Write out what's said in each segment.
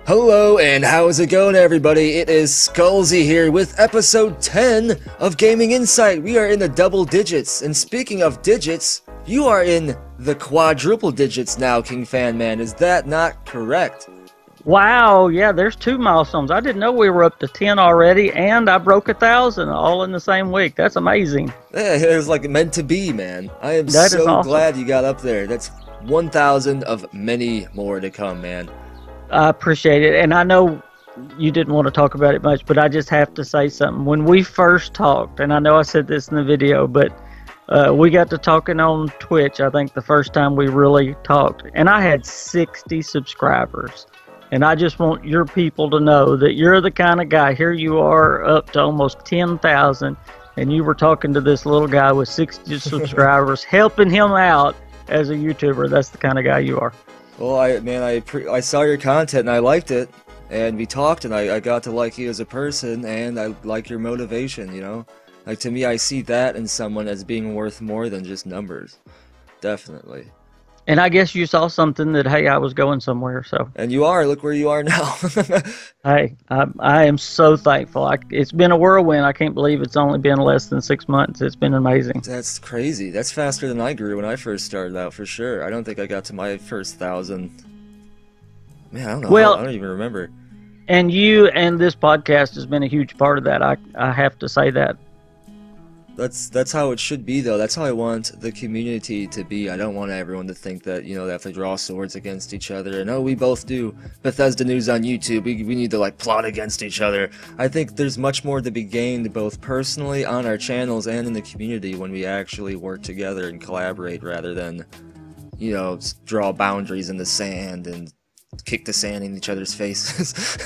Hello, and how's it going, everybody? It is Skullzi here with episode 10 of Gaming InSight. We are in the double digits, and speaking of digits, you are in the quadruple digits now, King Fan Man. Is that not correct? Wow, yeah, there's 2 milestones. I didn't know we were up to 10 already, and I broke 1,000 all in the same week. That's amazing. Yeah, it was like meant to be, man. I am That is so awesome. glad you got up there. That's 1,000 of many more to come, man. I appreciate it, and I know you didn't want to talk about it much, but I just have to say something. When we first talked, and I know I said this in the video, but we got to talking on Twitch, I think the first time we really talked, and I had 60 subscribers. And I just want your people to know that you're the kind of guy, here you are up to almost 10,000, and you were talking to this little guy with 60 subscribers, helping him out as a YouTuber. That's the kind of guy you are. Well, I saw your content and I liked it, and we talked, and I got to like you as a person, and I like your motivation, you know? Like, to me, I see that in someone as being worth more than just numbers. Definitely. And I guess you saw something that, hey, I was going somewhere, so. And you are, look where you are now. Hey, I am so thankful. It's been a whirlwind. I can't believe it's only been less than 6 months. It's been amazing. That's crazy. That's faster than I grew when I first started out, for sure. I don't think I got to my first 1,000. Man, I don't know. Well, I don't even remember. And you and this podcast has been a huge part of that. I have to say that. That's how it should be, though. That's how I want the community to be. I don't want everyone to think that, you know, they have to draw swords against each other. And, oh, we both do Bethesda news on YouTube. We need to, like, plot against each other. I think there's much more to be gained, both personally on our channels and in the community, when we actually work together and collaborate, rather than, you know, draw boundaries in the sand and kick the sand in each other's faces.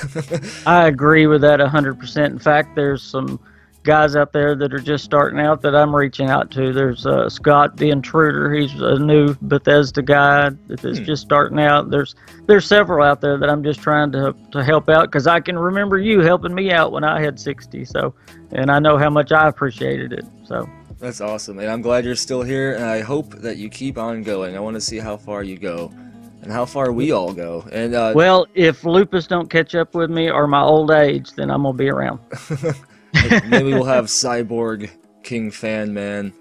I agree with that 100%. In fact, there's some guys out there that are just starting out that I'm reaching out to. There's Scott the Intruder. He's a new Bethesda guy that is just starting out. There's several out there that I'm just trying to help out, because I can remember you helping me out when I had 60. So, and I know how much I appreciated it. So that's awesome, and I'm glad you're still here, and I hope that you keep on going. I want to see how far you go and how far we all go. And well, if lupus don't catch up with me or my old age, then I'm gonna be around. Maybe we'll have Cyborg King Fan Man.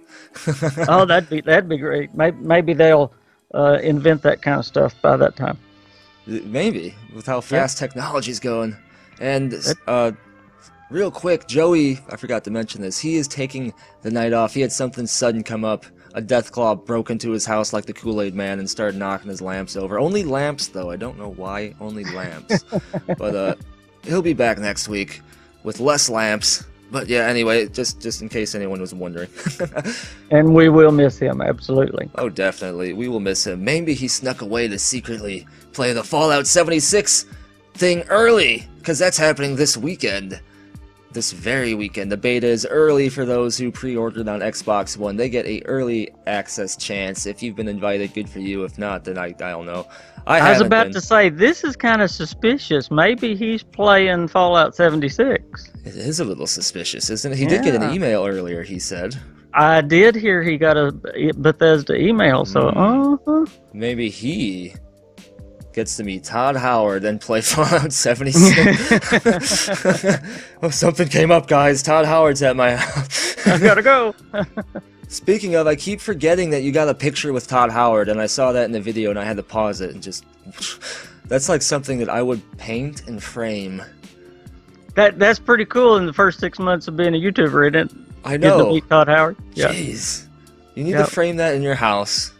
Oh, that'd be great. Maybe they'll invent that kind of stuff by that time. Maybe, with how fast technology's going. And real quick, Joey, I forgot to mention this, he is taking the night off. He had something sudden come up. A Deathclaw broke into his house like the Kool-Aid Man and started knocking his lamps over. Only lamps, though. I don't know why. Only lamps. But he'll be back next week with less lamps. But yeah, anyway, just in case anyone was wondering. And we will miss him, absolutely. Oh, definitely. We will miss him. Maybe he snuck away to secretly play the Fallout 76 thing early, because that's happening this weekend. This very weekend. The beta is early for those who pre-ordered on Xbox One. They get a early access chance. If you've been invited, good for you. If not, then I don't know. I was about to say, this is kind of suspicious. Maybe he's playing Fallout 76. It is a little suspicious, isn't it? He did get an email earlier, he said. I did hear he got a Bethesda email, so maybe he gets to meet Todd Howard and play Fallout 76. Oh, something came up, guys. Todd Howard's at my house. I gotta go. Speaking of, I keep forgetting that you got a picture with Todd Howard, and I saw that in the video, and I had to pause it and just... That's like something that I would paint and frame. That's pretty cool in the first 6 months of being a YouTuber, isn't it? I know. Getting to meet Todd Howard. Jeez. You need to frame that in your house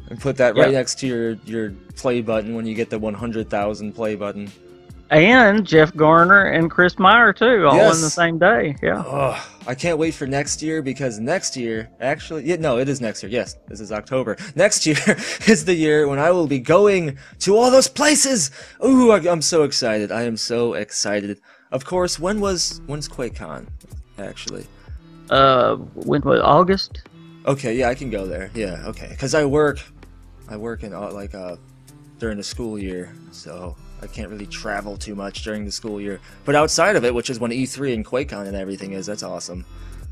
and put that right next to your play button when you get the 100,000 play button. And Jeff Garner and Chris Meyer, too, all in the same day. Yeah. Oh, I can't wait for next year, because next year, actually, no, it is next year. Yes, this is October. Next year is the year when I will be going to all those places. Ooh, I'm so excited. I am so excited. Of course, when's QuakeCon, actually? When was August? Okay, yeah, I can go there. Yeah, okay. Because I work in, during the school year, so I can't really travel too much during the school year. But outside of it, which is when E3 and QuakeCon and everything is, that's awesome.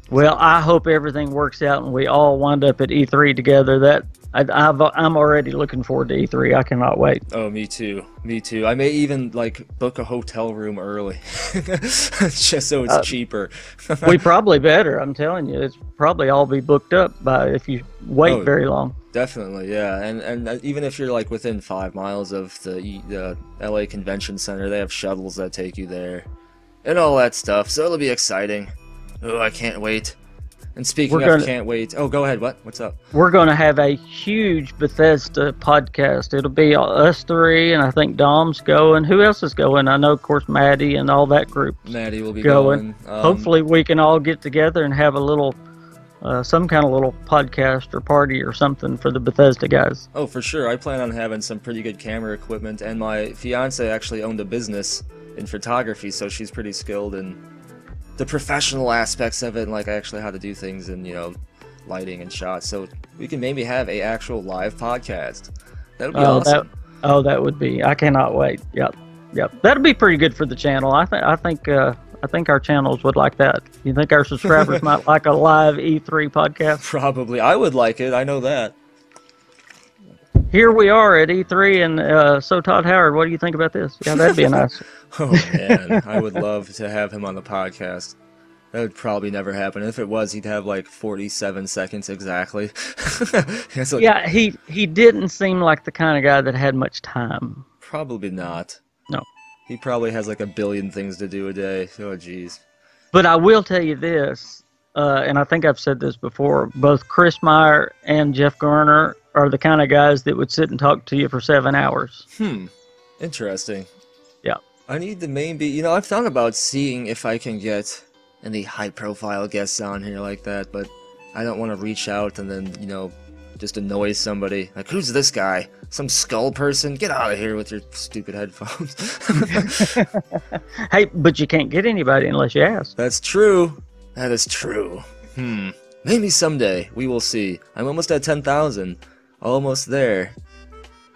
Well, I hope everything works out and we all wind up at E3 together. I'm already looking forward to E3. I cannot wait. Oh, me too. Me too. I may even like book a hotel room early, just so it's cheaper. We probably better. I'm telling you, it's probably all be booked up by if you wait very long. Definitely, yeah. And even if you're like within 5 miles of the LA Convention Center, they have shuttles that take you there, and all that stuff. So it'll be exciting. Oh, I can't wait. And speaking of can't wait, oh, go ahead. What's up? We're going to have a huge Bethesda podcast. It'll be us three, and I think Dom's going. Who else is going? I know, of course, Maddie and all that group. Maddie will be going. Hopefully, we can all get together and have a little, some kind of little podcast or party or something for the Bethesda guys. Oh, for sure. I plan on having some pretty good camera equipment, and my fiance actually owned a business in photography, so she's pretty skilled in the professional aspects of it, and like actually how to do things and, you know, lighting and shots. So we can maybe have a actual live podcast. That would be awesome. That would be. I cannot wait. Yep. That'll be pretty good for the channel. I think our channels would like that. You think our subscribers might like a live E3 podcast? Probably. I would like it. I know that. Here we are at E3, and so Todd Howard, what do you think about this? Yeah, that'd be a nice. Oh man, I would love to have him on the podcast. That would probably never happen. If it was, he'd have like 47 seconds exactly. Yeah, he didn't seem like the kind of guy that had much time. Probably not. No. He probably has like a billion things to do a day. Oh jeez. But I will tell you this, and I think I've said this before, both Chris Meyer and Jeff Garner are the kind of guys that would sit and talk to you for 7 hours. Interesting. Yeah. I need to maybe, you know, I've thought about seeing if I can get any high-profile guests on here like that, but I don't want to reach out and then, you know, just annoy somebody. Like, who's this guy? Some skull person? Get out of here with your stupid headphones. Hey, but you can't get anybody unless you ask. That's true. That is true. Maybe someday. We will see. I'm almost at 10,000. Almost there.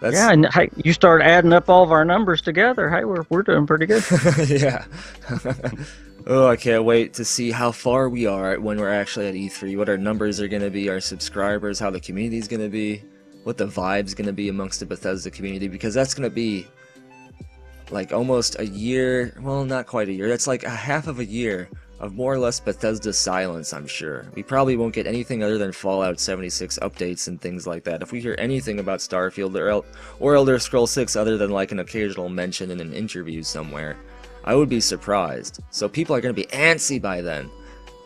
Yeah, and hey, you start adding up all of our numbers together. Hey, we're doing pretty good. Yeah. Oh, I can't wait to see how far we are when we're actually at E3. What our numbers are going to be, our subscribers, how the community is going to be, what the vibe's going to be amongst the Bethesda community, because that's going to be like almost a year. Well, not quite a year. That's like a half of a year of more or less Bethesda silence, I'm sure. We probably won't get anything other than Fallout 76 updates and things like that. If we hear anything about Starfield or Elder Scrolls 6 other than like an occasional mention in an interview somewhere, I would be surprised. So people are going to be antsy by then.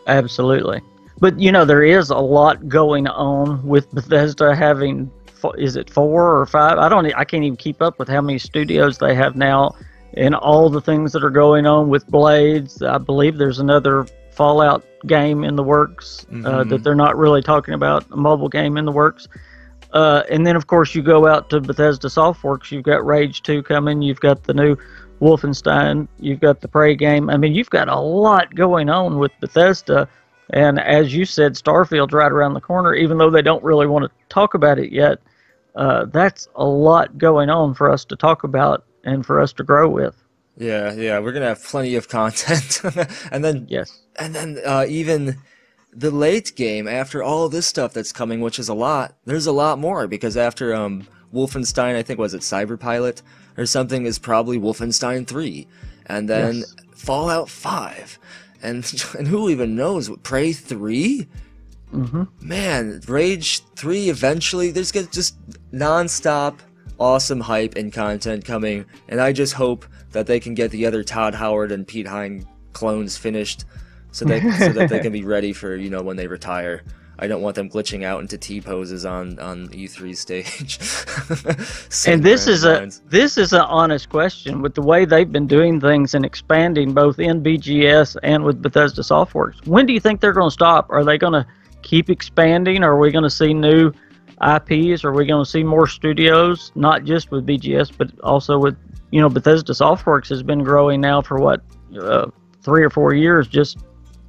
Absolutely. But, you know, there is a lot going on with Bethesda having, is it 4 or 5? I can't even keep up with how many studios they have now. And all the things that are going on with Blades. I believe there's another Fallout game in the works that they're not really talking about, a mobile game in the works. And then, of course, you go out to Bethesda Softworks. You've got Rage 2 coming. You've got the new Wolfenstein. You've got the Prey game. I mean, you've got a lot going on with Bethesda. And as you said, Starfield's right around the corner, even though they don't really want to talk about it yet. That's a lot going on for us to talk about and for us to grow with. Yeah, we're gonna have plenty of content, and then even the late game after all this stuff that's coming, which is a lot. There's a lot more because after Wolfenstein, I think was it Cyberpilot or something, is probably Wolfenstein 3, and then Fallout 5, and who even knows what Prey 3. Man, Rage 3 eventually. There's just non-stop awesome hype and content coming, and I just hope that they can get the other Todd Howard and Pete Hine clones finished so that they can be ready for, you know, when they retire. I don't want them glitching out into T-poses on E3 stage. And this is an honest question. With the way they've been doing things and expanding both in BGS and with Bethesda Softworks, when do you think they're going to stop? Are they going to keep expanding? Are we going to see new IPs? Are we going to see more studios, not just with BGS, but also with, you know, Bethesda Softworks has been growing now for what, 3 or 4 years, just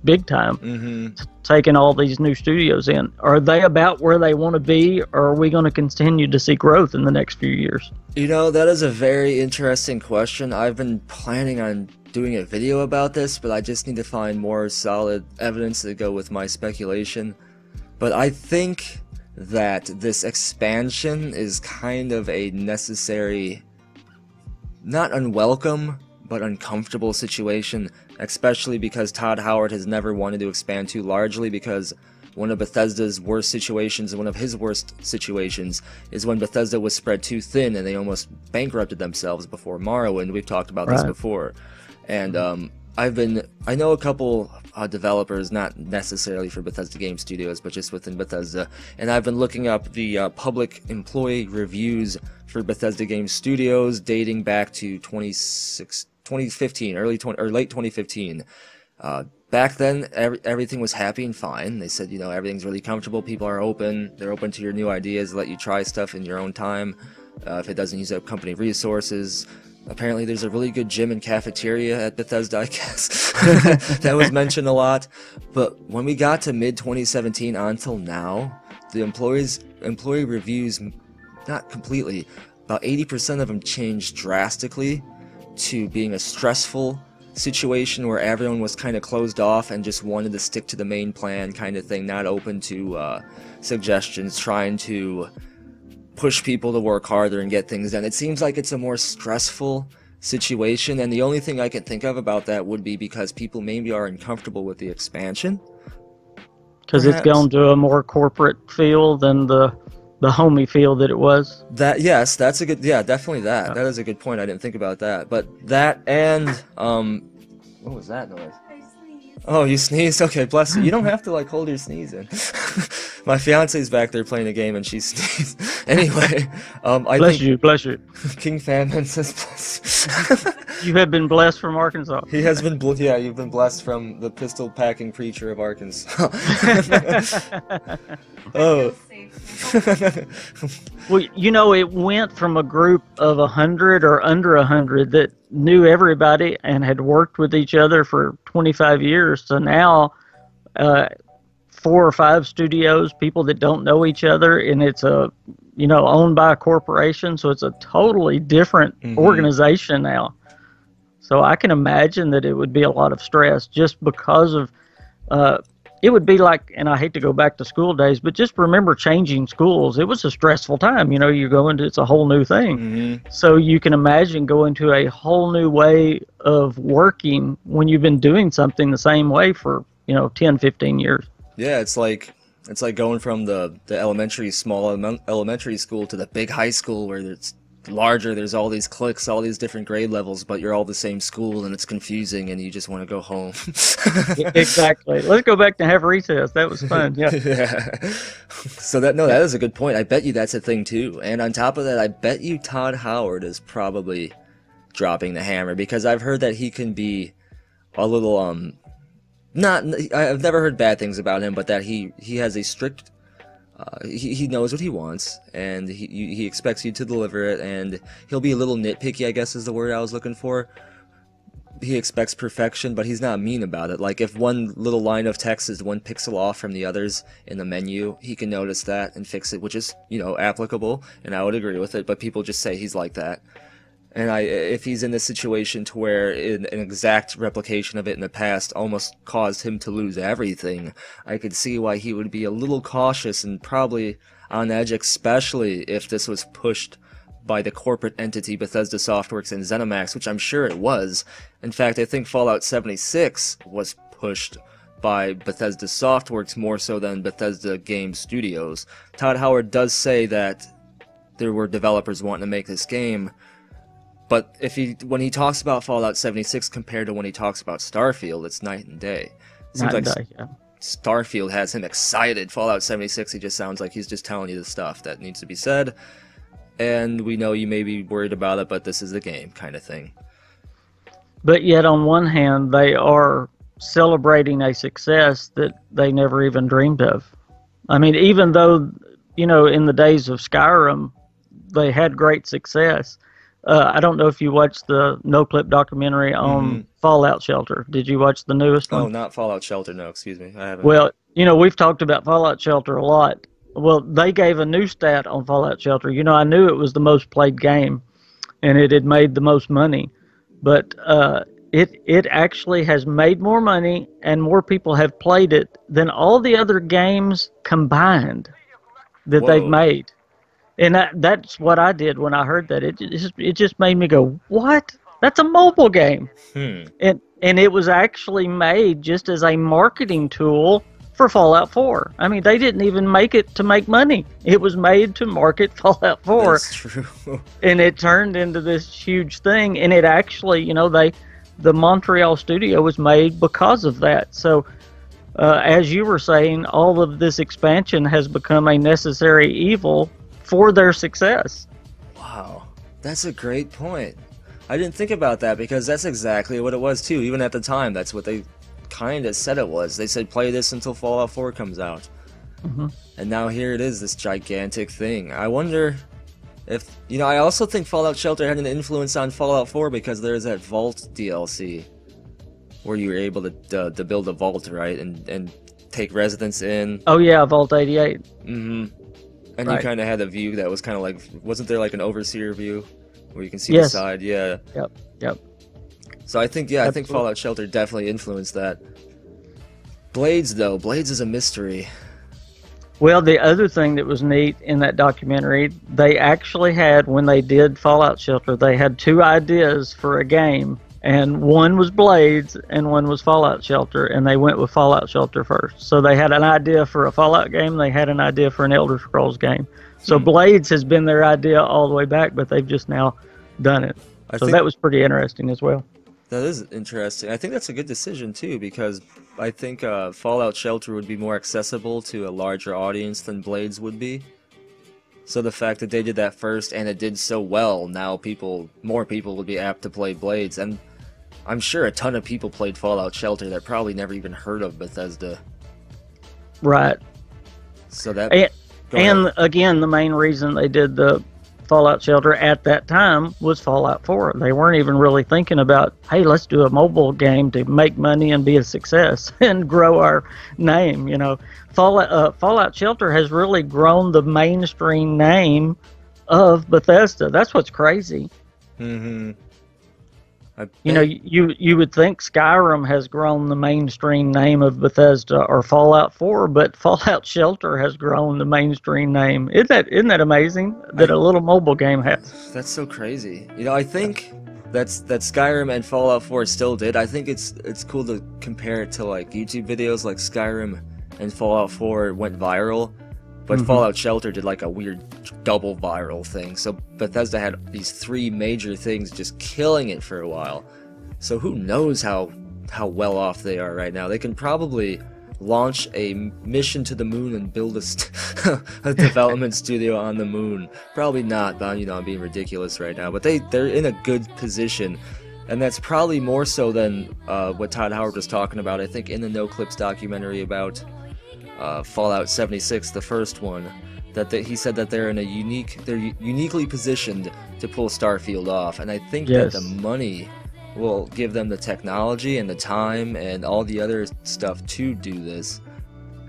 big time, taking all these new studios in. Are they about where they want to be, or are we going to continue to see growth in the next few years? You know, that is a very interesting question. I've been planning on doing a video about this, but I just need to find more solid evidence to go with my speculation. But I think that this expansion is kind of a necessary, not unwelcome, but uncomfortable situation, especially because Todd Howard has never wanted to expand too largely, because one of Bethesda's worst situations, and one of his worst situations, is when Bethesda was spread too thin and they almost bankrupted themselves before Morrowind. We've talked about this before. And I know a couple developers, not necessarily for Bethesda Game Studios, but just within Bethesda, and I've been looking up the public employee reviews for Bethesda Game Studios dating back to 2015, late 2015. Back then, everything was happy and fine. They said, you know, everything's really comfortable, people are open, they're open to your new ideas, let you try stuff in your own time, if it doesn't use up company resources. Apparently there's a really good gym and cafeteria at Bethesda, I guess. That was mentioned a lot. But when we got to mid-2017 until now, the employee reviews, not completely, about 80% of them changed drastically to being a stressful situation where everyone was kind of closed off and just wanted to stick to the main plan kind of thing, not open to suggestions, trying to push people to work harder and get things done. It seems like it's a more stressful situation, and the only thing I can think of about that would be because people maybe are uncomfortable with the expansion. Because it's gone to a more corporate feel than the homey feel that it was. Yes, that's a good, definitely that. That is a good point. I didn't think about that. But that and, what was that noise? Oh, you sneezed? Okay, bless you. You don't have to, like, hold your sneeze in. My fiance's back there playing a game and she sneezed. Anyway, bless you. King Famine says bless. You have been blessed from Arkansas. He has been, you've been blessed from the pistol-packing preacher of Arkansas. Oh. Well, you know, it went from a group of 100 or under 100 that knew everybody and had worked with each other for 25 years to now 4 or 5 studios, people that don't know each other, and it's owned by a corporation, so it's a totally different organization now. So I can imagine that it would be a lot of stress just because of it would be like, and I hate to go back to school days, but just remember changing schools. It was a stressful time. You know, you go into, it's a whole new thing. So you can imagine going to a whole new way of working when you've been doing something the same way for, 10, 15 years. Yeah, it's like going from the small elementary school to the big high school where it's larger, there's all these cliques, all these different grade levels, but you're all the same school and it's confusing and you just want to go home. Exactly. Let's go back to have recess. That was fun. Yeah. So that is a good point. I bet you that's a thing too. And on top of that, I bet you Todd Howard is probably dropping the hammer, because I've heard that he can be a little I've never heard bad things about him, but that he has a strict he knows what he wants, and he expects you to deliver it, and he'll be a little nitpicky, I guess is the word I was looking for. He expects perfection, but he's not mean about it. Like, if one little line of text is 1 pixel off from the others in the menu, he can notice that and fix it, which is, applicable, and I would agree with it, but people just say he's like that. And if he's in this situation to where an exact replication of it in the past almost caused him to lose everything, I could see why he would be a little cautious and probably on edge, especially if this was pushed by the corporate entity Bethesda Softworks and ZeniMax, which I'm sure it was. In fact, I think Fallout 76 was pushed by Bethesda Softworks more so than Bethesda Game Studios. Todd Howard does say that there were developers wanting to make this game, but when he talks about Fallout 76 compared to when he talks about Starfield, it's night and day. It seems like Starfield has him excited. Fallout 76, he just sounds like he's just telling you the stuff that needs to be said. And we know you may be worried about it, but this is the game kind of thing. But yet, on one hand, they are celebrating a success that they never even dreamed of. I mean, even though, in the days of Skyrim, they had great success, I don't know if you watched the No Clip documentary on Fallout Shelter. Did you watch the newest one? Oh, not Fallout Shelter. No, excuse me. I haven't. Well, we've talked about Fallout Shelter a lot. Well, they gave a new stat on Fallout Shelter. I knew it was the most played game, and it had made the most money, but it actually has made more money, and more people have played it than all the other games combined that they've made. And that's what I did when I heard that. It just made me go, what? That's a mobile game. And it was actually made just as a marketing tool for Fallout 4. I mean, they didn't even make it to make money. It was made to market Fallout 4. That's true. And it turned into this huge thing. And it actually, the Montreal studio was made because of that. So, as you were saying, all of this expansion has become a necessary evil for their success. Wow, that's a great point. I didn't think about that, because that's exactly what it was too. Even at the time, that's what they kind of said it was. They said play this until Fallout 4 comes out. And now here it is, this gigantic thing. I wonder if, I also think Fallout Shelter had an influence on Fallout 4, because there's that Vault DLC where you were able to build a vault, right, and take residents in. Oh yeah, Vault 88. And you kind of had a view that was kind of like, wasn't there like an overseer view where you can see the side? Yeah. Yep. So I think, I think Fallout Shelter definitely influenced that. Blades, though. Blades is a mystery. Well, the other thing that was neat in that documentary, they actually had, when they did Fallout Shelter, they had two ideas for a game. And one was Blades, and one was Fallout Shelter, and they went with Fallout Shelter first. So they had an idea for a Fallout game, they had an idea for an Elder Scrolls game. So Blades has been their idea all the way back, but they've just now done it. So that was pretty interesting as well. That is interesting. I think that's a good decision, too, because I think Fallout Shelter would be more accessible to a larger audience than Blades would be. So the fact that they did that first, and it did so well, now more people would be apt to play Blades. And I'm sure a ton of people played Fallout Shelter that probably never even heard of Bethesda. Right. So that... And again, the main reason they did the Fallout Shelter at that time was Fallout 4. They weren't even really thinking about, hey, let's do a mobile game to make money and be a success and grow our name. Fallout Shelter has really grown the mainstream name of Bethesda. That's what's crazy. You would think Skyrim has grown the mainstream name of Bethesda, or Fallout 4, but Fallout Shelter has grown the mainstream name. Isn't that amazing that a little mobile game has? That's so crazy. I think that Skyrim and Fallout 4 still did. I think it's cool to compare it to like YouTube videos, like Skyrim and Fallout 4 went viral, but Fallout Shelter did like a weird double viral thing. So Bethesda had these three major things just killing it for a while. So who knows how well off they are right now. They can probably launch a mission to the moon and build a development studio on the moon. Probably not, but I'm being ridiculous right now. But they're in a good position. And that's probably more so than what Todd Howard was talking about, I think, in the No Clips documentary about Fallout 76, the first one, that he said that they're uniquely positioned to pull Starfield off, and I think that the money will give them the technology and the time and all the other stuff to do this,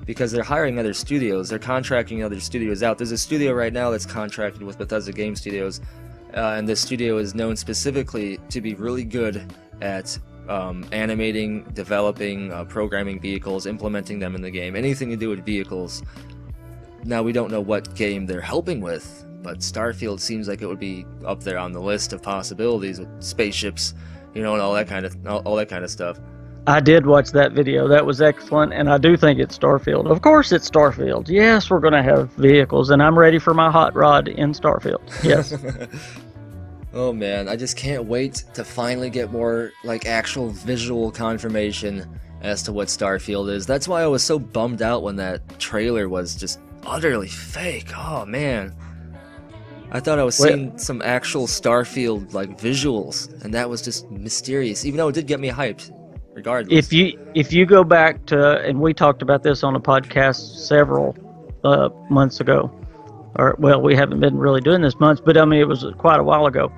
because they're hiring other studios, they're contracting other studios out. There's a studio right now that's contracted with Bethesda Game Studios, and this studio is known specifically to be really good at animating, developing, programming vehicles, implementing them in the game, anything to do with vehicles. Now, we don't know what game they're helping with, but Starfield seems like it would be up there on the list of possibilities with spaceships, and all that kind of stuff. I did watch that video. That was excellent, and I do think it's Starfield. Of course it's Starfield. Yes, we're going to have vehicles, and I'm ready for my hot rod in Starfield. Yes. Oh man, I just can't wait to finally get more actual visual confirmation as to what Starfield is. That's why I was so bummed out when that trailer was just utterly fake. Oh man. I thought I was seeing some actual Starfield visuals, and that was just mysterious, even though it did get me hyped regardless. If you go back to, and we talked about this on a podcast several months ago, we haven't been really doing this months, but it was quite a while ago.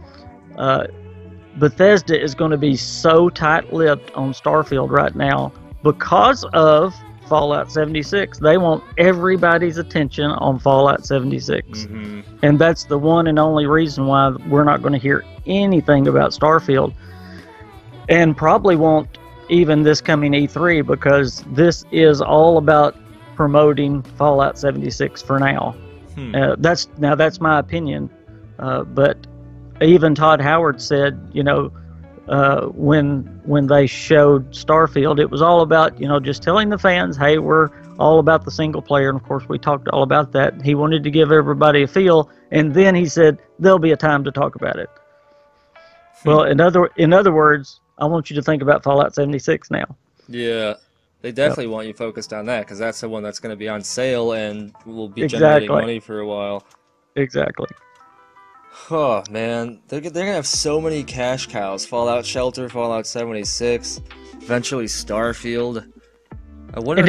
Bethesda is going to be so tight-lipped on Starfield right now because of Fallout 76. They want everybody's attention on Fallout 76. And that's the one and only reason why we're not going to hear anything about Starfield. And probably won't even this coming E3, because this is all about promoting Fallout 76 for now. That's my opinion. But even Todd Howard said, you know, when they showed Starfield, it was all about, you know, just telling the fans, hey, we're all about the single player. And of course, we talked all about that. He wanted to give everybody a feel, and then he said there'll be a time to talk about it. Well, in other words, I want you to think about Fallout 76 now. Yeah, they definitely want you focused on that, because that's the one that's going to be on sale and will be generating money for a while. Exactly. Oh man, they're gonna have so many cash cows. Fallout Shelter, Fallout 76, eventually Starfield. I wonder.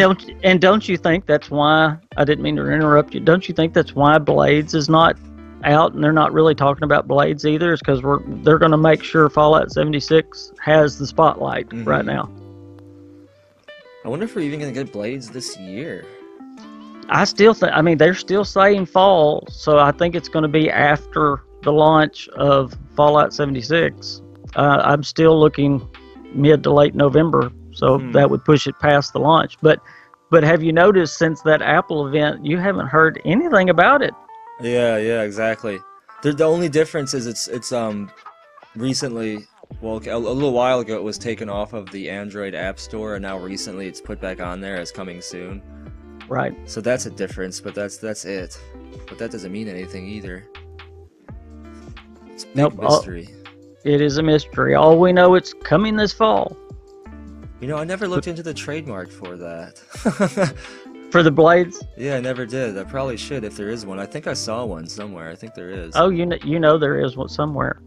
And don't you think that's why, I didn't mean to interrupt you, don't you think that's why Blades is not out and they're not really talking about Blades either? Is because they're going to make sure Fallout 76 has the spotlight right now. I wonder if we're even going to get Blades this year. I still think, I mean, they're still saying fall, so I think it's going to be after the launch of Fallout 76. I'm still looking mid to late November, so that would push it past the launch. But have you noticed since that Apple event, you haven't heard anything about it? Yeah, exactly. The only difference is it's recently, well, a little while ago it was taken off of the Android App Store, and now recently it's put back on there as coming soon. Right. So that's a difference, but that's it. But that doesn't mean anything either. It's a big mystery. It is a mystery. All we know, it's coming this fall. You know, I never looked into the trademark for that. For the Blades? Yeah, I never did. I probably should if there is one. I think I saw one somewhere. I think there is. Oh, you know there is one somewhere.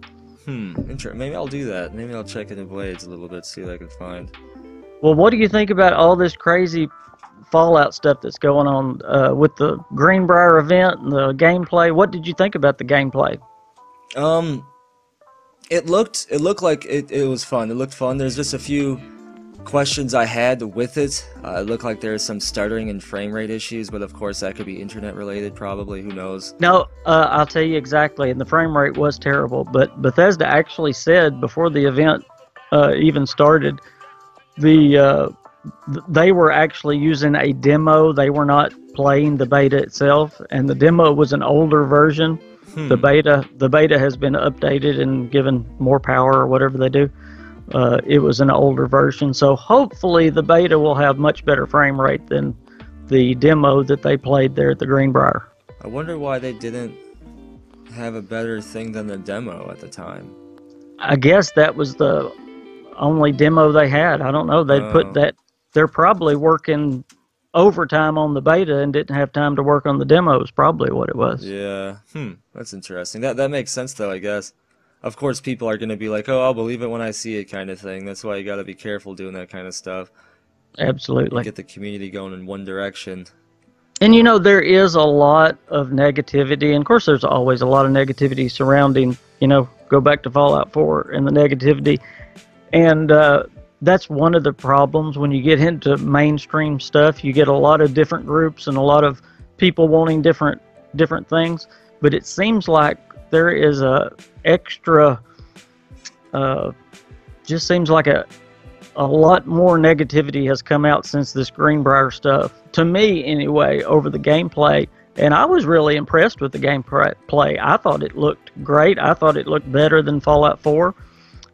Maybe I'll do that. Maybe I'll check into Blades a little bit, see what I can find. Well, what do you think about all this crazy Fallout stuff that's going on with the Greenbrier event and the gameplay? What did you think about the gameplay? It looked like it was fun. It looked fun. There's just a few questions I had with it. It looked like there's some stuttering and frame rate issues, but of course that could be internet related, probably. Who knows? No, I'll tell you exactly. And the frame rate was terrible. But Bethesda actually said before the event even started, they were actually using a demo. They were not playing the beta itself, and the demo was an older version. The beta has been updated and given more power or whatever they do. It was an older version, so hopefully the beta will have much better frame rate than the demo that they played there at the Greenbrier. I wonder why they didn't have a better thing than the demo at the time. I guess that was the only demo they had. I don't know. They put that. They're probably working overtime on the beta and didn't have time to work on the demo is probably what it was. Yeah. That's interesting. That makes sense though, I guess. Of course people are going to be like, oh, I'll believe it when I see it kind of thing. That's why you got to be careful doing that kind of stuff. Absolutely. Get the community going in one direction. And you know, there is a lot of negativity, and of course there's always a lot of negativity surrounding, you know, go back to Fallout 4 and the negativity. And that's one of the problems when you get into mainstream stuff. You get a lot of different groups and a lot of people wanting different things, but it seems like there is a extra just seems like a lot more negativity has come out since this Greenbrier stuff, to me anyway, over the gameplay. And I was really impressed with the gameplay. I thought it looked great. I thought it looked better than Fallout 4.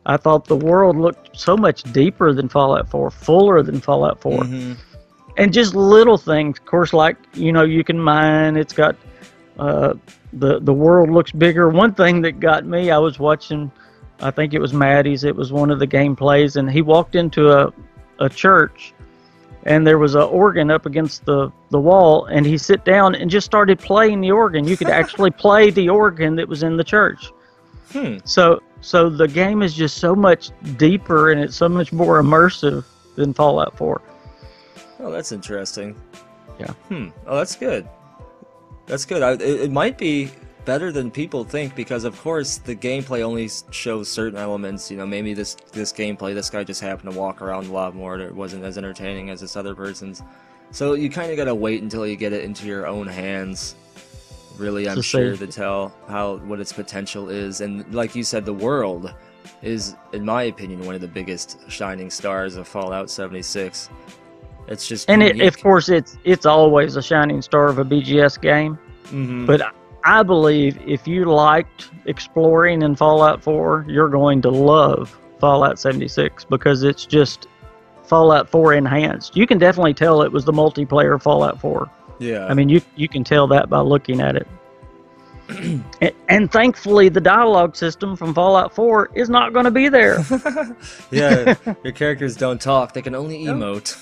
I thought the world looked so much deeper than Fallout 4, fuller than Fallout 4. And just little things, of course, like, you know, you can mine. It's got, the world looks bigger. One thing that got me, I was watching, I think it was Maddie's, it was one of the gameplays, and he walked into a church, and there was an organ up against the wall, and he sat down and just started playing the organ. You could actually play the organ that was in the church. So the game is just so much deeper and it's so much more immersive than Fallout 4. Oh, that's interesting. Yeah. Oh, that's good. That's good. It might be better than people think, because of course the gameplay only shows certain elements. You know, maybe this gameplay, this guy just happened to walk around a lot more, and it wasn't as entertaining as this other person's. So you kind of gotta wait until you get it into your own hands, really, I'm sure, to tell what its potential is. And like you said, the world is, in my opinion, one of the biggest shining stars of Fallout 76. It's just unique. Of course, it's always a shining star of a BGS game. But I believe if you liked exploring in Fallout 4, you're going to love Fallout 76, because it's just Fallout 4 enhanced. You can definitely tell it was the multiplayer Fallout 4. Yeah. I mean, you can tell that by looking at it. and thankfully, the dialogue system from Fallout 4 is not going to be there. Yeah, your characters don't talk. They can only emote.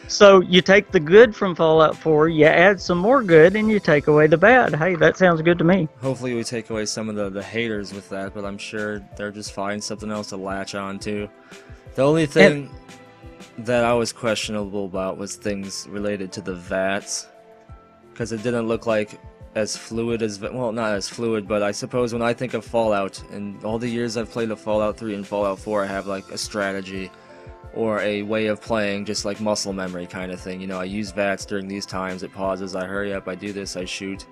So you take the good from Fallout 4, you add some more good, and you take away the bad. Hey, that sounds good to me. Hopefully we take away some of the haters with that, but I'm sure they'll just find something else to latch on to. The only thing that I was questionable about was things related to the VATS, because it didn't look like as fluid as, well, not as fluid, but I suppose when I think of Fallout, and all the years I've played of Fallout 3 and Fallout 4, I have like a strategy or a way of playing, just like muscle memory kind of thing. You know, I use VATS during these times, it pauses, I hurry up, I do this, I shoot.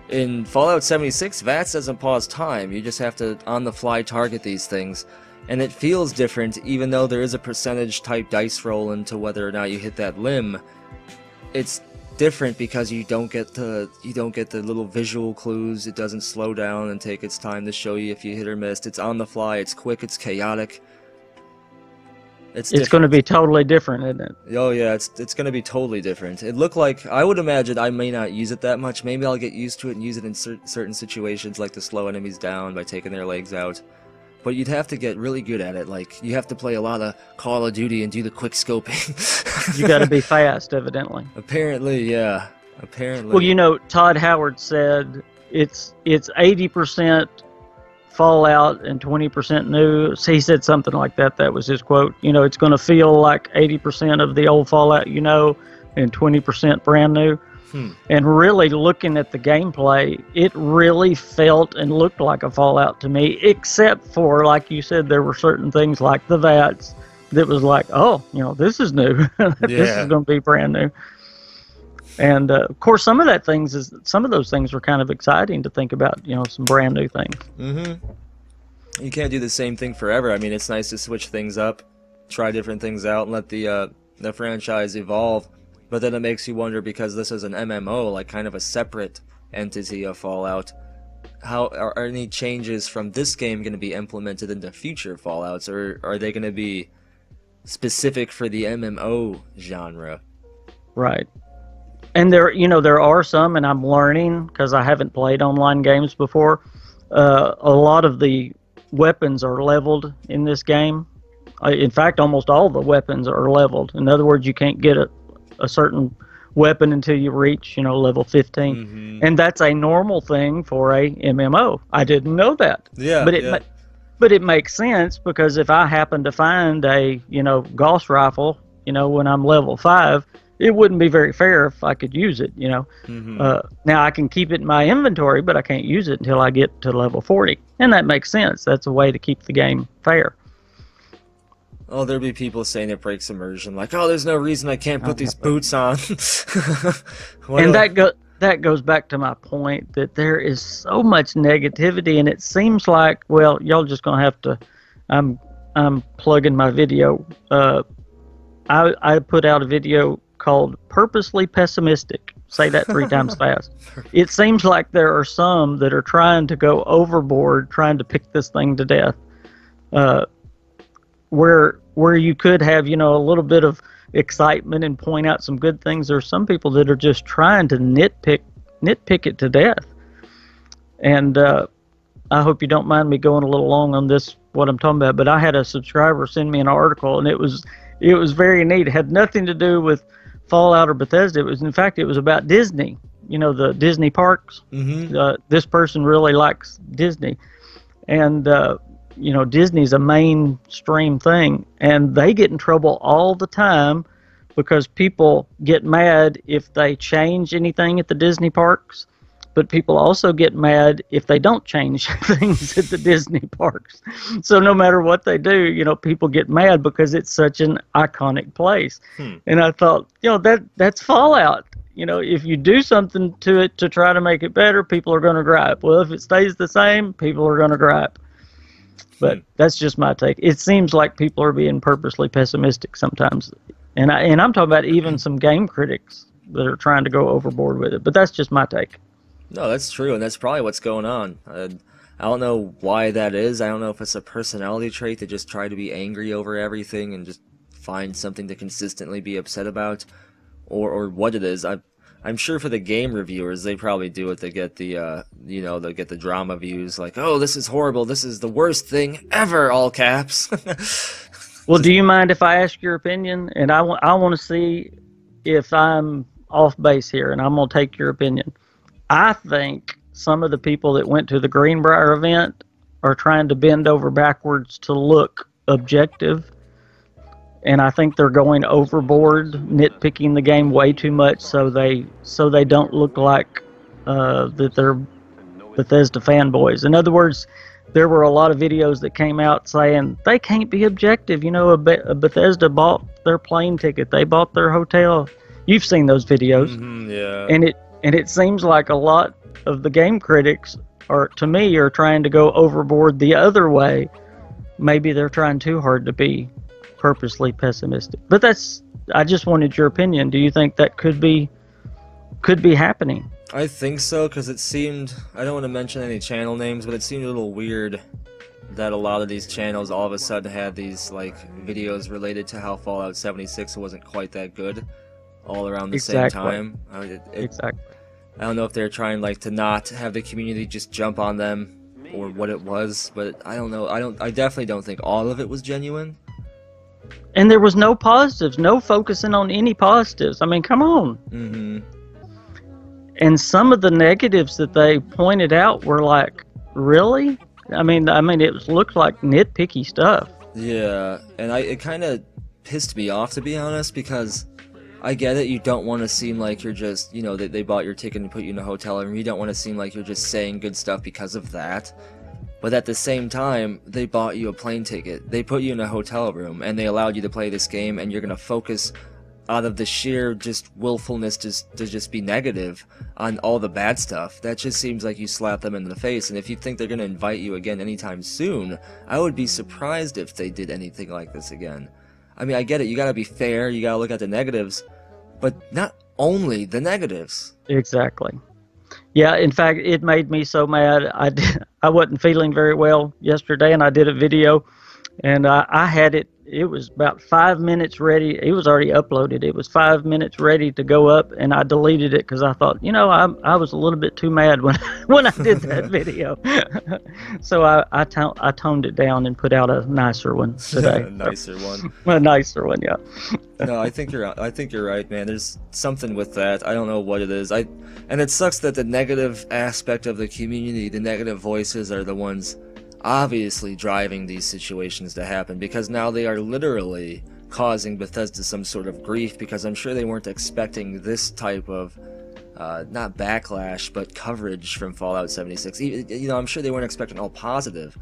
In Fallout 76, VATS doesn't pause time, you just have to on-the-fly target these things. And it feels different, even though there is a percentage type dice roll into whether or not you hit that limb. It's different because you don't get the little visual clues. It doesn't slow down and take its time to show you if you hit or missed. It's on the fly, it's quick, it's chaotic. It's going to be totally different, isn't it? Oh yeah, it's going to be totally different. It looked like, I would imagine I may not use it that much. Maybe I'll get used to it and use it in certain situations, like to slow enemies down by taking their legs out. But you'd have to get really good at it. Like, you have to play a lot of Call of Duty and do the quick scoping. You got to be fast, evidently. Apparently, yeah. Apparently. Well, you know, Todd Howard said it's 80% Fallout and 20% new. He said something like that. That was his quote. You know, it's going to feel like 80% of the old Fallout, you know, and 20% brand new. And really looking at the gameplay, it really felt and looked like a Fallout to me, except for, like you said, there were certain things like the VATS that was like, oh, you know, this is new. This is going to be brand new. And of course, some of those things were kind of exciting to think about, you know, some brand new things. You can't do the same thing forever. I mean, it's nice to switch things up, try different things out, and let the franchise evolve. But then it makes you wonder, because this is an MMO, like kind of a separate entity of Fallout, how are any changes from this game going to be implemented into future Fallouts, or are they going to be specific for the MMO genre? Right. And there are some, and I'm learning because I haven't played online games before. A lot of the weapons are leveled in this game. In fact, almost all the weapons are leveled. In other words, you can't get a certain weapon until you reach, you know, level 15. And that's a normal thing for a MMO. I didn't know that. Yeah. But it makes sense, because if I happen to find a, you know, Gauss rifle, you know, when I'm level 5, it wouldn't be very fair if I could use it, you know. Now I can keep it in my inventory, but I can't use it until I get to level 40. And that makes sense. That's a way to keep the game fair. Oh, there'd be people saying it breaks immersion, like, oh, there's no reason I can't put these boots on. And that goes back to my point that there is so much negativity, and it seems like, well, y'all just gonna have to. I'm plugging my video. I put out a video called "Purposely Pessimistic." Say that 3 times fast. It seems like there are some that are trying to go overboard, trying to pick this thing to death. Where you could have, you know, a little bit of excitement and point out some good things, there's some people that are just trying to nitpick it to death. And I hope you don't mind me going a little long on this, what I'm talking about, but I had a subscriber send me an article, and it was very neat. It had nothing to do with Fallout or Bethesda. In fact, it was about Disney, you know, the Disney parks. This person really likes Disney, and you know, Disney's a mainstream thing, and they get in trouble all the time because people get mad if they change anything at the Disney parks. but people also get mad if they don't change things at the Disney parks. So no matter what they do, you know, people get mad because it's such an iconic place. And I thought, you know, that's Fallout. You know, if you do something to it to try to make it better, people are going to gripe. Well, if it stays the same, people are going to gripe. But that's just my take. It seems like people are being purposely pessimistic sometimes. And I'm talking about even some game critics that are trying to go overboard with it. But that's just my take. No, that's true, and that's probably what's going on. I don't know why that is. I don't know if it's a personality trait to just try to be angry over everything and just find something to consistently be upset about, or what it is. I'm sure for the game reviewers, they probably do it to get the, you know, they get the drama views, like, oh, this is horrible, this is the worst thing ever, all caps. Well, do you mind if I ask your opinion? And I want to see if I'm off base here, and I'm going to take your opinion. I think some of the people that went to the Greenbrier event are trying to bend over backwards to look objective. And I think they're going overboard, nitpicking the game way too much, so they don't look like that they're Bethesda fanboys. In other words, there were a lot of videos that came out saying they can't be objective. You know, a Bethesda bought their plane ticket, they bought their hotel. You've seen those videos, yeah. And it seems like a lot of the game critics are trying to go overboard the other way. Maybe they're trying too hard to be purposely pessimistic. But I just wanted your opinion. Do you think that could be happening? I think so, because it seemed, I don't want to mention any channel names, but it seemed a little weird that a lot of these channels all of a sudden had these like videos related to how Fallout 76 wasn't quite that good all around the same time. Exactly. I don't know if they're trying like to not have the community just jump on them or what it was, but I don't know. I definitely don't think all of it was genuine. And there was no positives, no focusing on any positives. I mean, come on. And some of the negatives that they pointed out were like, really? I mean, it looked like nitpicky stuff. Yeah, and it kind of pissed me off, to be honest, because I get it, you don't want to seem like you're just, you know, they bought your ticket and put you in a hotel room. You don't want to seem like you're just saying good stuff because of that. But at the same time, they bought you a plane ticket, they put you in a hotel room, and they allowed you to play this game, and you're going to focus out of the sheer just willfulness to just be negative on all the bad stuff. That just seems like you slap them in the face, and if you think they're going to invite you again anytime soon, I would be surprised if they did anything like this again. I mean, I get it, you got to be fair, you got to look at the negatives, but not only the negatives. Exactly. Yeah, in fact, it made me so mad. I wasn't feeling very well yesterday, and I did a video, and I had it. It was about 5 minutes ready. It was already uploaded. It was 5 minutes ready to go up, and I deleted it because I thought, you know, I was a little bit too mad when I did that video. So I toned it down and put out a nicer one today. A nicer one. A nicer one, yeah. No, I think you're right, man. There's something with that. I don't know what it is. And it sucks that the negative aspect of the community, the negative voices, are the ones obviously driving these situations to happen, because now they are literally causing Bethesda some sort of grief, because I'm sure they weren't expecting this type of not backlash but coverage from Fallout 76. You know, I'm sure they weren't expecting all positive,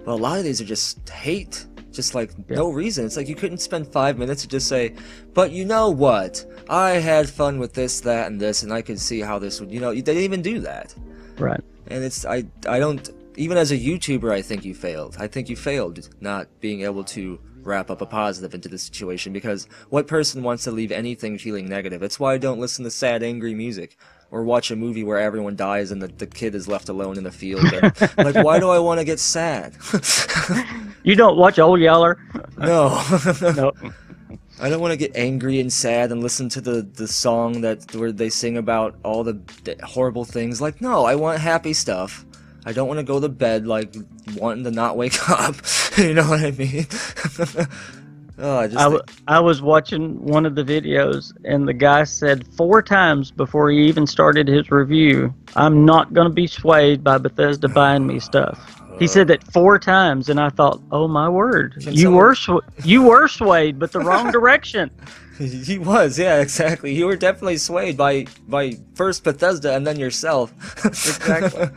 but a lot of these are just hate, just like no reason. It's like you couldn't spend 5 minutes to just say, but you know what, I had fun with this, that, and this, and I could see how this would, you know, they didn't even do that. Right. And it's I don't, even as a YouTuber, I think you failed. I think you failed not being able to wrap up a positive into the situation, because what person wants to leave anything feeling negative? It's why I don't listen to sad, angry music, or watch a movie where everyone dies and the kid is left alone in the field. And, like, why do I want to get sad? You don't watch Old Yeller? No. No. I don't want to get angry and sad and listen to the song where they sing about all the horrible things. Like, no, I want happy stuff. I don't want to go to bed, like, wanting to not wake up. You know what I mean? I was watching one of the videos, and the guy said 4 times before he even started his review, I'm not going to be swayed by Bethesda buying me stuff. He said that 4 times, and I thought, "Oh my word, Can you someone- were swayed, but the wrong direction." He was, yeah, exactly. You were definitely swayed by first Bethesda and then yourself. Exactly.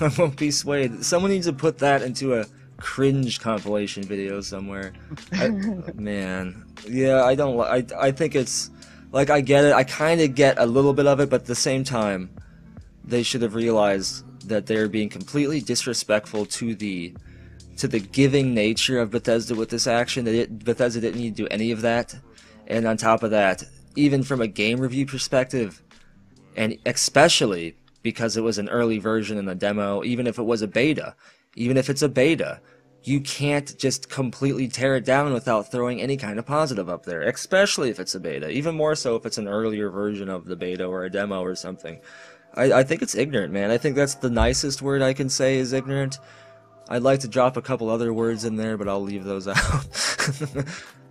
I won't be swayed. Someone needs to put that into a cringe compilation video somewhere. Man, yeah, I don't. I think it's like I get it. I kind of get a little bit of it, but at the same time, they should have realized that they're being completely disrespectful to the giving nature of Bethesda with this action. Bethesda didn't need to do any of that. And on top of that, even from a game review perspective, and especially because it was an early version in the demo, even if it was a beta, even if it's a beta, you can't just completely tear it down without throwing any kind of positive up there, especially if it's a beta, even more so if it's an earlier version of the beta or a demo or something. I think it's ignorant, man. I think that's the nicest word I can say is ignorant. I'd like to drop a couple other words in there, but I'll leave those out.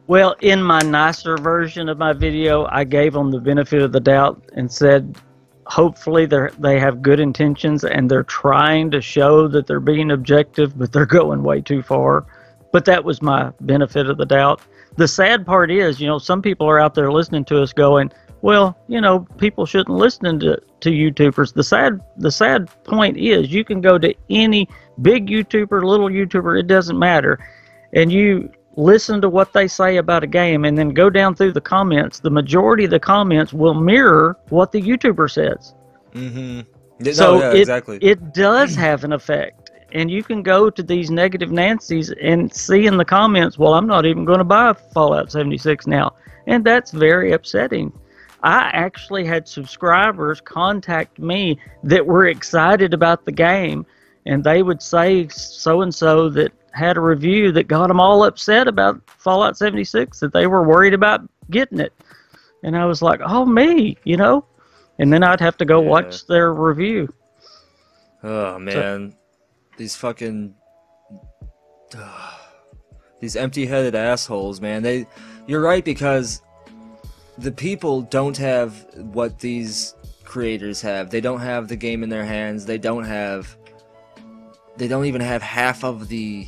Well, in my nicer version of my video, I gave them the benefit of the doubt and said, hopefully they have good intentions and they're trying to show that they're being objective, but they're going way too far. But that was my benefit of the doubt. The sad part is, some people are out there listening to us going, well, people shouldn't listen to YouTubers. The sad point is you can go to any big YouTuber, little YouTuber, it doesn't matter, and you listen to what they say about a game and then go down through the comments. The majority of the comments will mirror what the YouTuber says. Mm-hmm. So yeah, exactly. It does have an effect. And you can go to these negative Nancy's and see in the comments, well, I'm not even going to buy Fallout 76 now. And that's very upsetting. I actually had subscribers contact me that were excited about the game, and they would say so-and-so that had a review that got them all upset about Fallout 76, that they were worried about getting it. And I was like, oh, me, And then I'd have to go watch their review. Oh, man. These fucking... these empty-headed assholes, man. You're right, because the people don't have what these creators have. They don't have the game in their hands. They don't even have half of the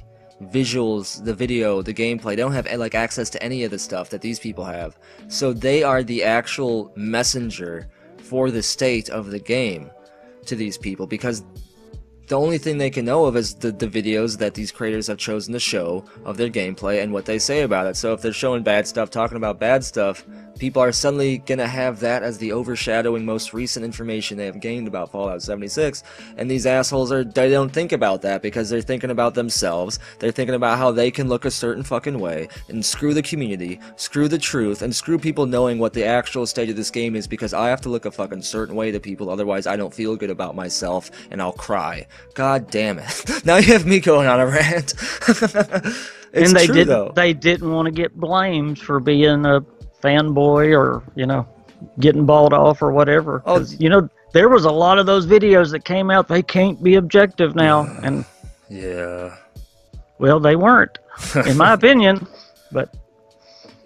visuals, the video, the gameplay. They don't have access to any of the stuff that these people have. So they are the actual messenger for the state of the game to these people, because the only thing they can know of is the videos that these creators have chosen to show of their gameplay and what they say about it. So if they're showing bad stuff, talking about bad stuff, people are suddenly going to have that as the overshadowing most recent information they have gained about Fallout 76. And these assholes they don't think about that, because they're thinking about themselves. They're thinking about how they can look a certain fucking way and screw the community, screw the truth, and screw people knowing what the actual state of this game is, because I have to look a fucking certain way to people, otherwise I don't feel good about myself and I'll cry. God damn it. Now you have me going on a rant. It's true, though. They didn't want to get blamed for being a fanboy or, getting bought off or whatever. There was a lot of those videos that came out, they can't be objective now. And yeah. Well, they weren't, in my opinion. But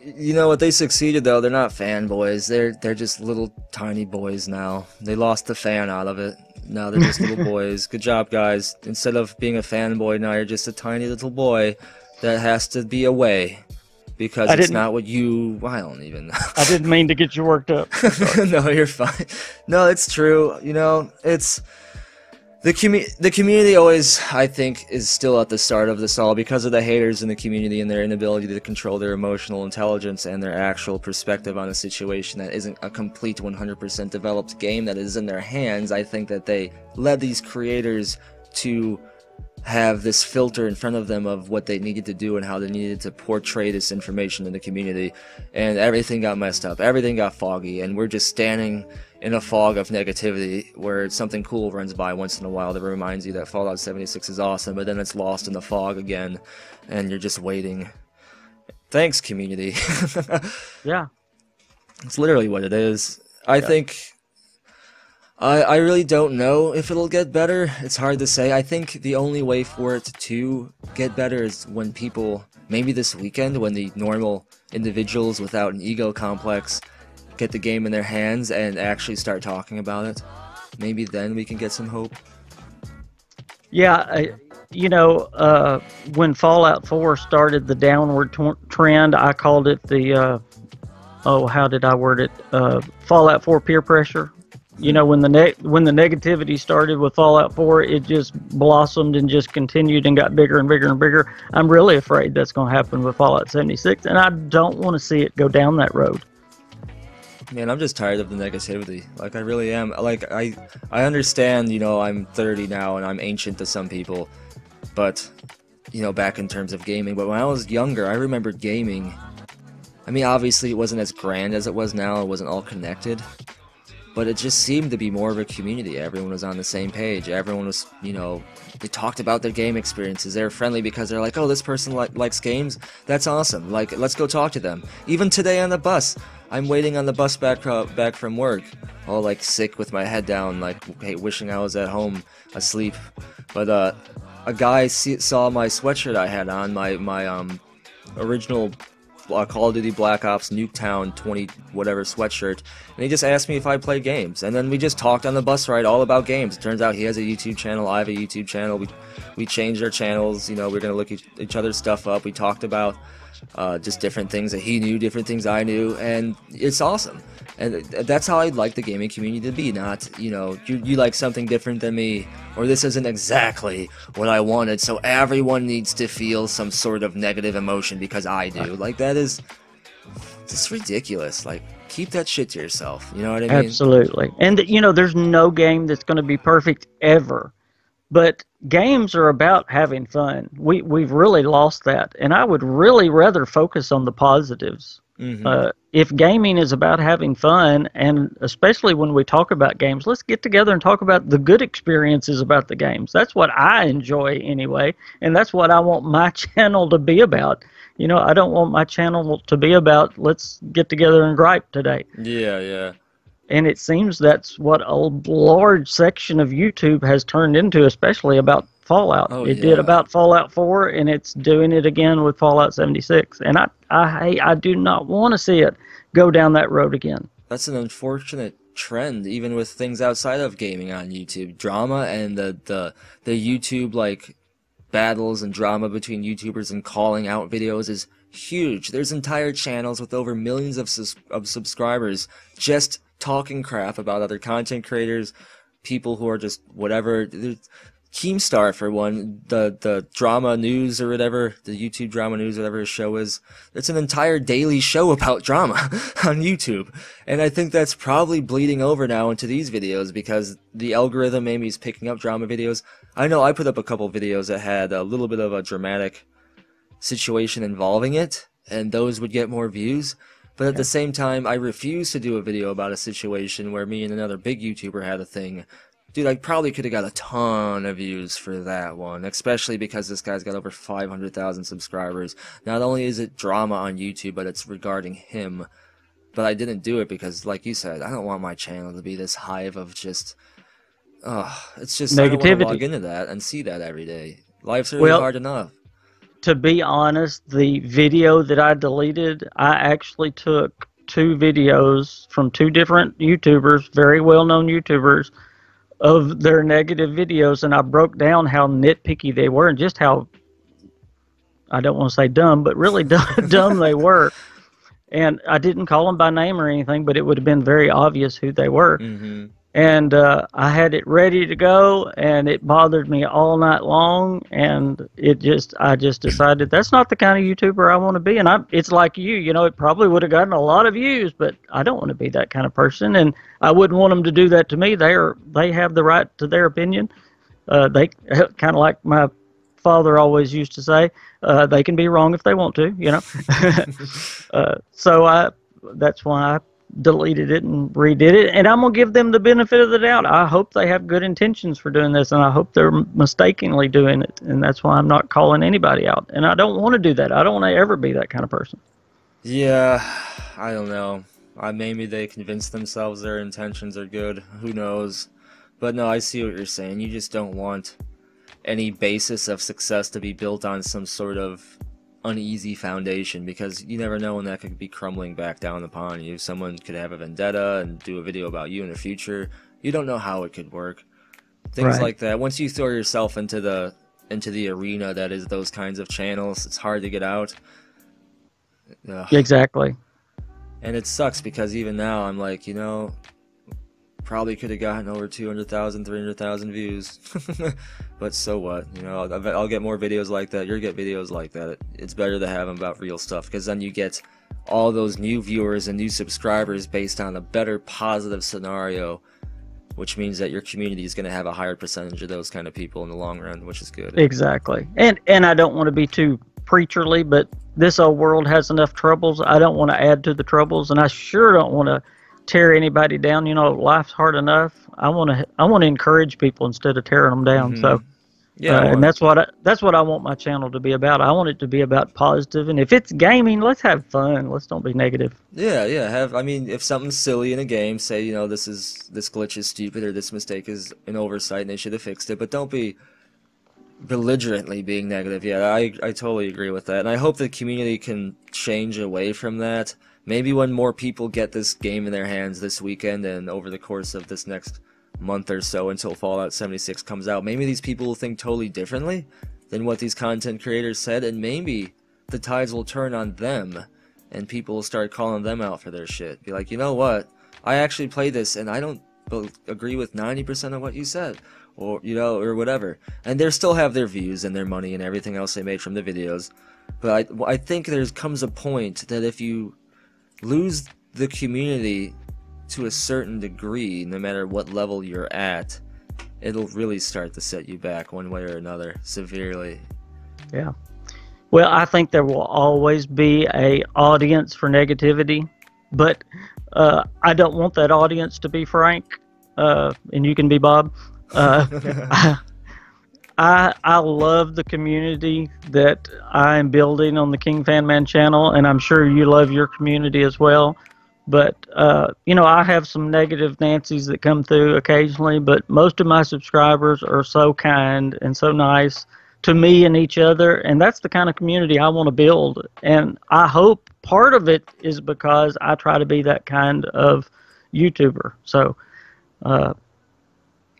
you know what? They succeeded, though. They're not fanboys. They're just little tiny boys now. They lost the fan out of it. Now they're just little boys. Good job, guys. Instead of being a fanboy, now you're just a tiny little boy that has to be away. Because it's not what you... I don't even know. I didn't mean to get you worked up. No, you're fine. No, it's true. It's... The community always, I think, is still at the start of this all, because of the haters in the community and their inability to control their emotional intelligence and their actual perspective on a situation that isn't a complete 100% developed game that is in their hands. I think that they led these creators to have this filter in front of them of what they needed to do and how they needed to portray this information in the community, and everything got messed up, everything got foggy, and we're just standing in a fog of negativity where something cool runs by once in a while that reminds you that Fallout 76 is awesome, but then it's lost in the fog again, and you're just waiting. Thanks, community. Yeah. It's literally what it is. I think... I really don't know if it'll get better. It's hard to say. I think the only way for it to get better is when people, maybe this weekend, when the normal individuals without an ego complex get the game in their hands and actually start talking about it. Maybe then we can get some hope. Yeah, you know, when Fallout 4 started the downward trend, I called it the, oh, how did I word it? Fallout 4 peer pressure. You know, when the negativity started with Fallout 4, it just blossomed and just continued and got bigger and bigger and bigger. I'm really afraid that's going to happen with Fallout 76, and I don't want to see it go down that road. Man, I'm just tired of the negativity. Like, I really am. Like, I understand, you know, I'm 30 now and I'm ancient to some people, but, you know, back in terms of gaming. But when I was younger, I remember gaming. I mean, obviously, it wasn't as grand as it was now. It wasn't all connected. But it just seemed to be more of a community. Everyone was on the same page. Everyone was, you know, they talked about their game experiences. They were friendly because they're like, oh, this person likes games? That's awesome. Like, let's go talk to them. Even today on the bus, I'm waiting on the bus back from work, all like sick with my head down, like hey, wishing I was at home asleep. But a guy saw my sweatshirt I had on, my original Call of Duty Black Ops Nuketown 20 whatever sweatshirt, and he just asked me if I play games, and then we just talked on the bus ride all about games. It turns out he has a YouTube channel, I have a YouTube channel. We changed our channels, you know, we're gonna look at each other's stuff up. We talked about just different things that he knew, different things I knew, and it's awesome. And that's how I'd like the gaming community to be, not, you know, you like something different than me, or this isn't exactly what I wanted, so everyone needs to feel some sort of negative emotion because I do. Like, that is just ridiculous. Like, keep that shit to yourself, you know what I mean? Absolutely. And, you know, there's no game that's going to be perfect ever. But games are about having fun. We've really lost that, and I would really rather focus on the positives. Mm-hmm. If gaming is about having fun, and especially when we talk about games, let's get together and talk about the good experiences about the games. That's what I enjoy anyway, and that's what I want my channel to be about. You know, I don't want my channel to be about, let's get together and gripe today. Yeah, yeah. And it seems that's what a large section of YouTube has turned into, especially about Fallout. Oh, it yeah. did about Fallout 4, and it's doing it again with Fallout 76. And I do not want to see it go down that road again. That's an unfortunate trend, even with things outside of gaming on YouTube. Drama and the YouTube, like, battles and drama between YouTubers and calling out videos is huge. There's entire channels with over millions of subscribers just talking crap about other content creators, people who are just whatever. Keemstar, for one, the drama news or whatever, the YouTube drama news, whatever his show is, it's an entire daily show about drama on YouTube. And I think that's probably bleeding over now into these videos because the algorithm maybe is picking up drama videos. I know I put up a couple videos that had a little bit of a dramatic situation involving it, and those would get more views. But at the same time, I refuse to do a video about a situation where me and another big YouTuber had a thing. Dude, I probably could have got a ton of views for that one, especially because this guy's got over 500,000 subscribers. Not only is it drama on YouTube, but it's regarding him. But I didn't do it because, like you said, I don't want my channel to be this hive of just... it's just... negativity. I don't want to log into that and see that every day. Life's really hard enough. To be honest, the video that I deleted, I actually took 2 videos from 2 different YouTubers, very well-known YouTubers, of their negative videos, and I broke down how nitpicky they were and just how, I don't want to say dumb, but really dumb they were. And I didn't call them by name or anything, but it would have been very obvious who they were. Mm-hmm. And I had it ready to go, and it bothered me all night long, and I just decided that's not the kind of YouTuber I want to be. And it's like you know, it probably would have gotten a lot of views, but I don't want to be that kind of person, and I wouldn't want them to do that to me. They have the right to their opinion. They kind of like my father always used to say, they can be wrong if they want to, you know. So that's why I deleted it and redid it, and I'm gonna give them the benefit of the doubt. I hope they have good intentions for doing this, and I hope they're mistakenly doing it, and that's why I'm not calling anybody out, and I don't want to do that. I don't want to ever be that kind of person. Yeah, I don't know. Maybe they convince themselves their intentions are good, who knows. But no, I see what you're saying. You just don't want any basis of success to be built on some sort of uneasy foundation, because you never know when that could be crumbling back down upon you. Someone could have a vendetta and do a video about you in the future. You don't know how it could work. Things like that. Once you throw yourself into the into the arena that is those kinds of channels. It's hard to get out. Ugh. Exactly. And it sucks because even now I'm like, probably could have gotten over 200,000, 300,000 views. But so what? I'll get more videos like that. You'll get videos like that. It's better to have them about real stuff, because then you get all those new viewers and new subscribers based on a better positive scenario, which means that your community is going to have a higher percentage of those kind of people in the long run, which is good. Exactly. And I don't want to be too preacherly, but this old world has enough troubles. I don't want to add to the troubles, and I sure don't want to tear anybody down. Life's hard enough. I want to encourage people instead of tearing them down. Mm-hmm. So yeah, and that's what I want my channel to be about. I want it to be about positive, and if it's gaming, let's have fun. Let's don't be negative. Yeah. If something's silly in a game, say, this glitch is stupid, or this mistake is an oversight and they should have fixed it, but don't be belligerently being negative. Yeah, I totally agree with that, and I hope the community can change away from that. Maybe when more people get this game in their hands this weekend and over the course of this next month or so until Fallout 76 comes out, maybe these people will think totally differently than what these content creators said, and maybe the tides will turn on them and people will start calling them out for their shit. Be like, you know what? I actually played this and I don't agree with 90% of what you said. Or, or whatever. And they still have their views and their money and everything else they made from the videos. But I think there comes a point that if you lose the community to a certain degree, no matter what level you're at, it'll really start to set you back one way or another, severely. Yeah. Well, I think there will always be an audience for negativity, but I don't want that audience to be Frank, and you can be Bob. I love the community that I am building on the King Fan Man channel, and I'm sure you love your community as well. But I have some negative Nancy's that come through occasionally, but most of my subscribers are so kind and so nice to me and each other, and that's the kind of community I want to build. And I hope part of it is because I try to be that kind of YouTuber. So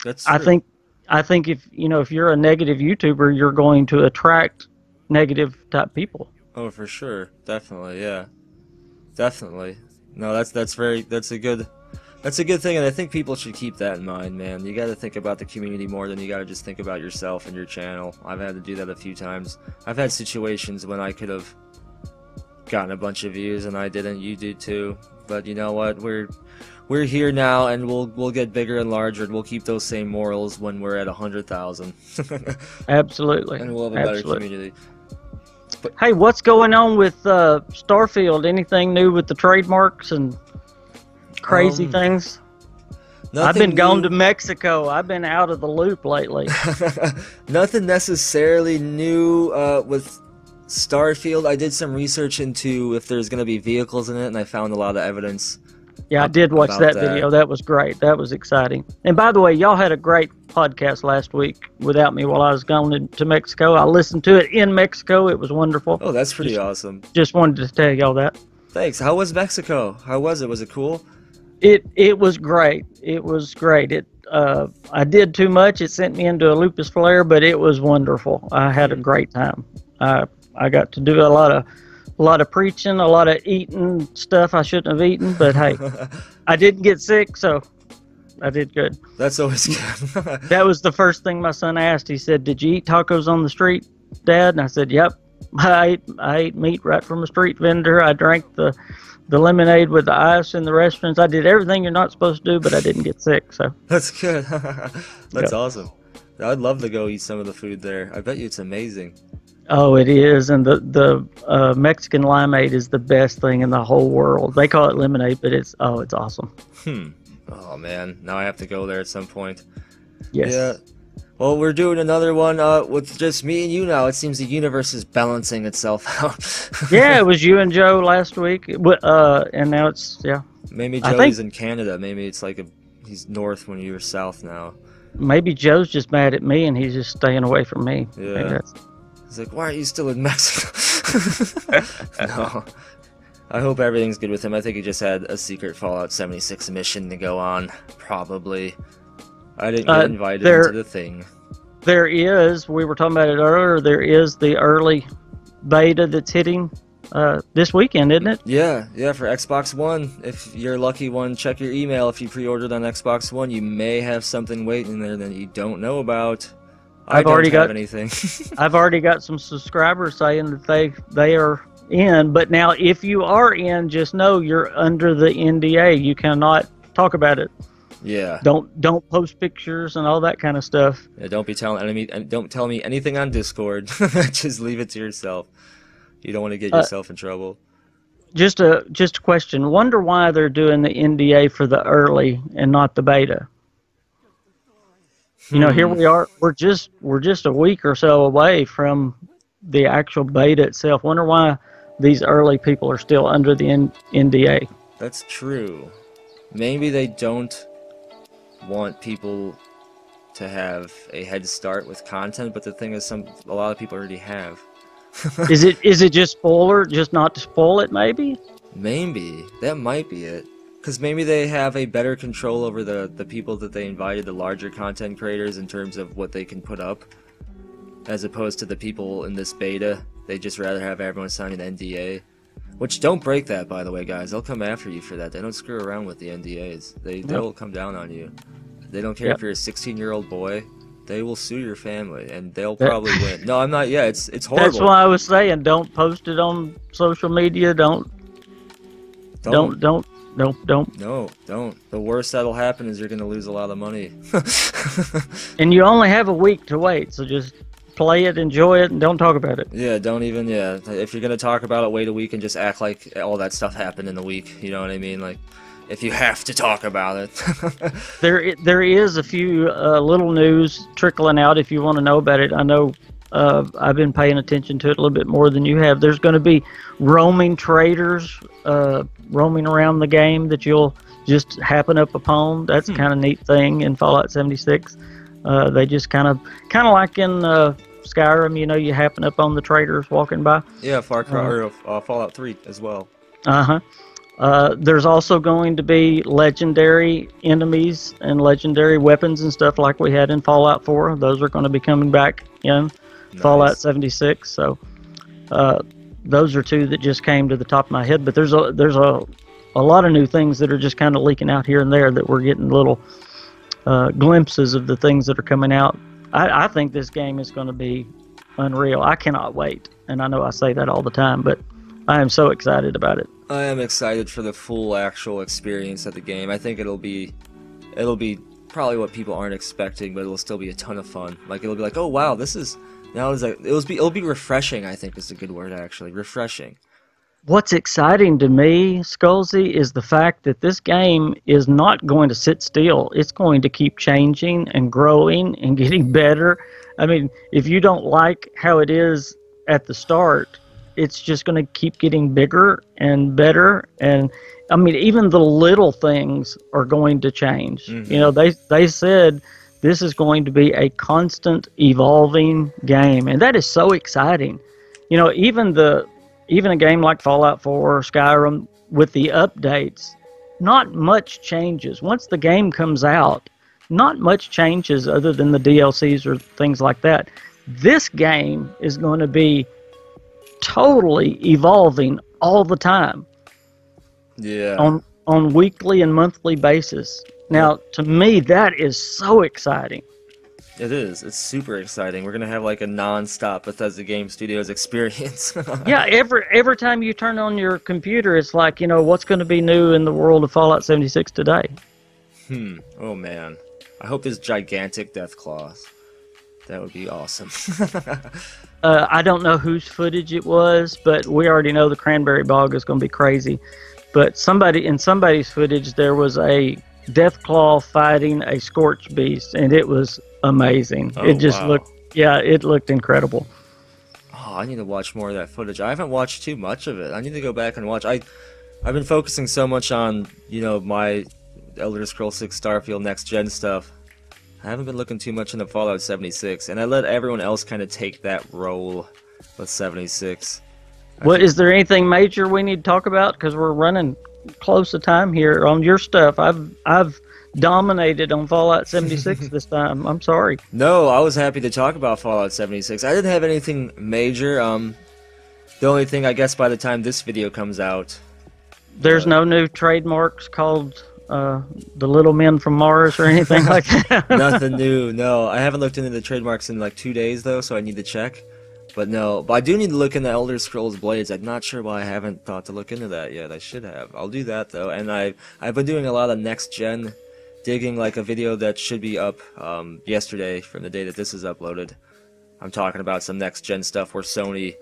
that's true. I think if you're a negative YouTuber, you're going to attract negative type people. Oh, for sure, definitely, yeah, definitely. No, that's a good thing, and I think people should keep that in mind, man. You got to think about the community more than you got to just think about yourself and your channel. I've had to do that a few times. I've had situations when I could have gotten a bunch of views and I didn't. You did too, but you know what? We're here now, and we'll get bigger and larger, and we'll keep those same morals when we're at 100,000. Absolutely. And we'll have a better community. But, hey, what's going on with Starfield? Anything new with the trademarks and crazy things? I've been gone to Mexico. I've been out of the loop lately. Nothing necessarily new with Starfield. I did some research into if there's going to be vehicles in it, and I found a lot of evidence. Yeah, I did watch that video. That was great. That was exciting. And by the way, y'all had a great podcast last week without me while I was gone to Mexico. I listened to it in Mexico. It was wonderful. Oh, that's pretty awesome. Just wanted to tell y'all that. Thanks. How was Mexico? How was it? Was it cool? It was great. It was great. I did too much. It sent me into a lupus flare, but it was wonderful. I had a great time. I got to do a lot of preaching, a lot of eating stuff I shouldn't have eaten, but hey, I didn't get sick, so I did good. That's always good. That was the first thing my son asked. He said, "Did you eat tacos on the street, Dad?" And I said, "Yep. I ate meat right from a street vendor. I drank the lemonade with the ice in the restaurants. I did everything you're not supposed to do, but I didn't get sick." So that's good. That's awesome. I'd love to go eat some of the food there. I bet you it's amazing. Oh, it is, and the Mexican limeade is the best thing in the whole world. They call it lemonade, but it's awesome. Oh man, now I have to go there at some point. Yes. Yeah. Well, we're doing another one with just me and you now. It seems the universe is balancing itself out. Yeah, it was you and Joe last week, and now it's Maybe Joey's in Canada. Maybe it's like he's north when you're south now. Maybe Joe's just mad at me and he's just staying away from me. Yeah. He's like, why are you still in Mexico? No. I hope everything's good with him. I think he just had a secret Fallout 76 mission to go on, probably. I didn't get invited into the thing. there is, we were talking about it earlier, there is the early beta that's hitting this weekend, isn't it? Yeah, for Xbox One. If you're a lucky one, check your email. If you pre-ordered on Xbox One, you may have something waiting there that you don't know about. I don't have anything. I've already got some subscribers saying that they are in, but now if you are in, just know you're under the NDA. You cannot talk about it. Yeah. Don't post pictures and all that kind of stuff. Yeah, don't tell me anything on Discord. Just leave it to yourself. You don't want to get yourself in trouble. Just a question. Wonder why they're doing the NDA for the early and not the beta. You know, here we are. We're just a week or so away from the actual beta itself. Wonder why these early people are still under the NDA. That's true. Maybe they don't want people to have a head start with content, but the thing is, a lot of people already have. Is it just spoiler, just not to spoil it? Maybe that might be it. Because maybe they have a better control over the people that they invited, the larger content creators, in terms of what they can put up, as opposed to the people in this beta. They just rather have everyone sign an NDA. Which, don't break that, by the way, guys. They'll come after you for that. They don't screw around with the NDAs. They'll come down on you. They don't care if you're a 16-year-old boy. They will sue your family, and they'll probably win. No, I'm not. Yeah, it's horrible. That's why I was saying, don't post it on social media. Don't. No, don't. The worst that'll happen is you're going to lose a lot of money. And you only have a week to wait, so just play it, enjoy it, and don't talk about it. Yeah, don't even, if you're going to talk about it, wait a week and just act like all that stuff happened in the week. You know what I mean? Like, if you have to talk about it. There is a few little news trickling out if you want to know about it. I know I've been paying attention to it a little bit more than you have. There's going to be roaming traders roaming around the game that you'll just happen up upon. That's kind of neat thing in Fallout 76. They just kind of like in Skyrim, you know, you happen up on the traders walking by. Yeah, Far Cry or Fallout 3 as well. There's also going to be legendary enemies and legendary weapons and stuff like we had in Fallout 4. Those are going to be coming back in Fallout 76. So those are two that just came to the top of my head. But there's a lot of new things that are just kind of leaking out here and there that we're getting little glimpses of the things that are coming out. I think this game is going to be unreal. I cannot wait. And I know I say that all the time, but I am so excited about it. I am excited for the full actual experience of the game. I think it'll be probably what people aren't expecting, but it'll still be a ton of fun. Like, it'll be like, oh wow, it'll be refreshing. I think is a good word, actually. Refreshing. What's exciting to me, Skullzi, is the fact that this game is not going to sit still. It's going to keep changing and growing and getting better. I mean, if you don't like how it is at the start, it's just going to keep getting bigger and better. And I mean, even the little things are going to change. Mm-hmm. You know, they said this is going to be a constant evolving game, and that is so exciting. You know, even a game like Fallout 4 or Skyrim, with the updates, not much changes. Once the game comes out, not much changes other than the DLCs or things like that. This game is going to be totally evolving all the time. Yeah. On weekly and monthly basis. Now, to me, that is so exciting. It is. It's super exciting. We're gonna have like a non-stop Bethesda Game Studios experience. Yeah, every time you turn on your computer, it's like, you know, what's going to be new in the world of Fallout 76 today? Oh man. I hope there's gigantic death claws. That would be awesome. I don't know whose footage it was, but we already know the Cranberry Bog is going to be crazy. But in somebody's footage, there was a Deathclaw fighting a Scorch Beast, and it was amazing. Oh, it just wow. it looked incredible. Oh, I need to watch more of that footage. I haven't watched too much of it. I need to go back and watch. I've been focusing so much on, you know, my Elder Scrolls 6 Starfield next gen stuff. I haven't been looking too much into Fallout 76, and I let everyone else kind of take that role with 76. Is there anything major we need to talk about? Because we're running close to time here on your stuff. I've dominated on Fallout 76 this time. I'm sorry. No, I was happy to talk about Fallout 76. I didn't have anything major. The only thing, I guess, by the time this video comes out, there's no new trademarks called the Little Men from Mars or anything like that. Nothing new. No, I haven't looked into the trademarks in like 2 days though, so I need to check. But no, but I do need to look into Elder Scrolls Blades. I'm not sure why I haven't thought to look into that yet. I should have. I'll do that though. And I've been doing a lot of next gen digging, like a video that should be up yesterday from the day that this is uploaded. I'm talking about some next gen stuff where Sony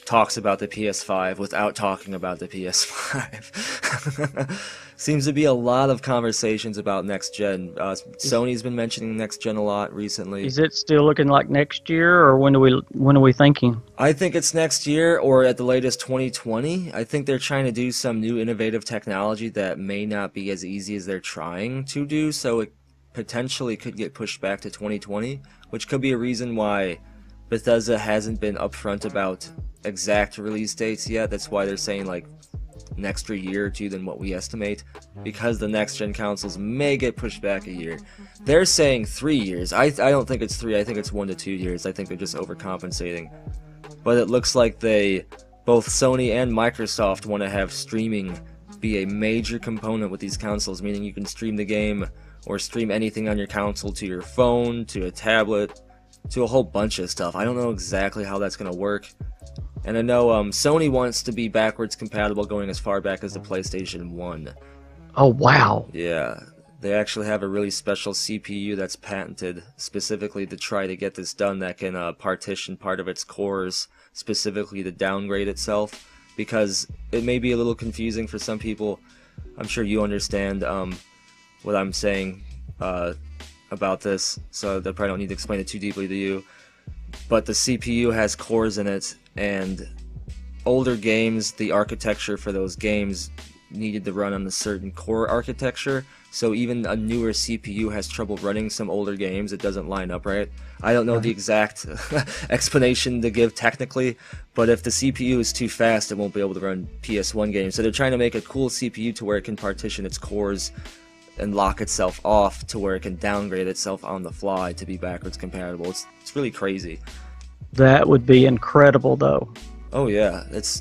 talks about the PS5 without talking about the PS5. Seems to be a lot of conversations about next gen. Sony's been mentioning next gen a lot recently. Is it still looking like next year, or when are we thinking? I think it's next year, or at the latest 2020. I think they're trying to do some new innovative technology that may not be as easy as they're trying to do, so it potentially could get pushed back to 2020, which could be a reason why Bethesda hasn't been upfront about exact release dates yet. That's why they're saying like an extra year or two than what we estimate, because the next gen consoles may get pushed back a year. They're saying 3 years. I don't think it's 3. I think it's 1 to 2 years. I think they're just overcompensating. But it looks like both Sony and Microsoft want to have streaming be a major component with these consoles, meaning you can stream the game or stream anything on your console to your phone, to a tablet, to a whole bunch of stuff. I don't know exactly how that's going to work. And I know Sony wants to be backwards compatible going as far back as the PlayStation 1. Oh, wow. Yeah. They actually have a really special CPU that's patented specifically to try to get this done, that can partition part of its cores specifically to downgrade itself, because it may be a little confusing for some people. I'm sure you understand what I'm saying about this, so I probably don't need to explain it too deeply to you. But the CPU has cores in it, and older games, the architecture for those games needed to run on a certain core architecture, so even a newer CPU has trouble running some older games. It doesn't line up right. I don't know the exact explanation to give technically, but if the CPU is too fast, it won't be able to run PS1 games. So they're trying to make a cool CPU to where it can partition its cores and lock itself off to where it can downgrade itself on the fly to be backwards compatible. It's really crazy. That would be incredible, though. Oh yeah, it's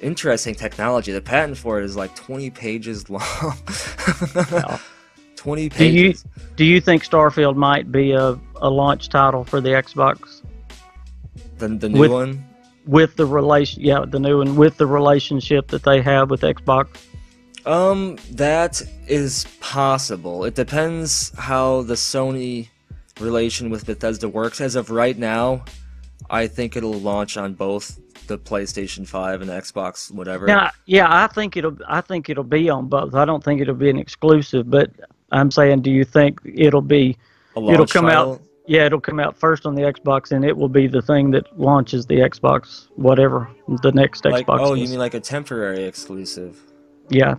interesting technology. The patent for it is like 20 pages long. Wow. 20 pages. Do you think Starfield might be a launch title for the Xbox? The new one? With the the new one, with the relationship that they have with Xbox? That is possible. It depends how the Sony relation with Bethesda works. As of right now, I think it'll launch on both the PlayStation 5 and the Xbox, whatever. Yeah, I think it'll be on both. I don't think it'll be an exclusive, but I'm saying, do you think it'll be a launch title? Yeah, it'll come out first on the Xbox, and it will be the thing that launches the Xbox, whatever the next Xbox Oh, is. you mean like a temporary exclusive? Yeah.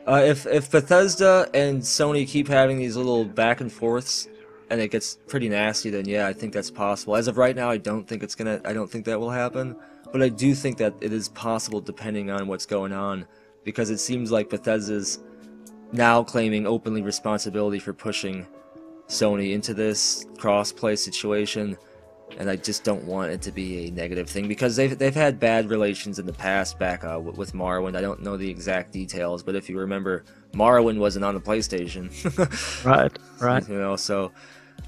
If Bethesda and Sony keep having these little back and forths, and it gets pretty nasty, then yeah, I think that's possible. As of right now, I don't think that will happen, but I do think that it is possible depending on what's going on, because it seems like Bethesda's now claiming openly responsibility for pushing Sony into this cross-play situation, and I just don't want it to be a negative thing, because they've had bad relations in the past back with Morrowind. I don't know the exact details, but if you remember, Morrowind wasn't on the PlayStation. Right. You know, so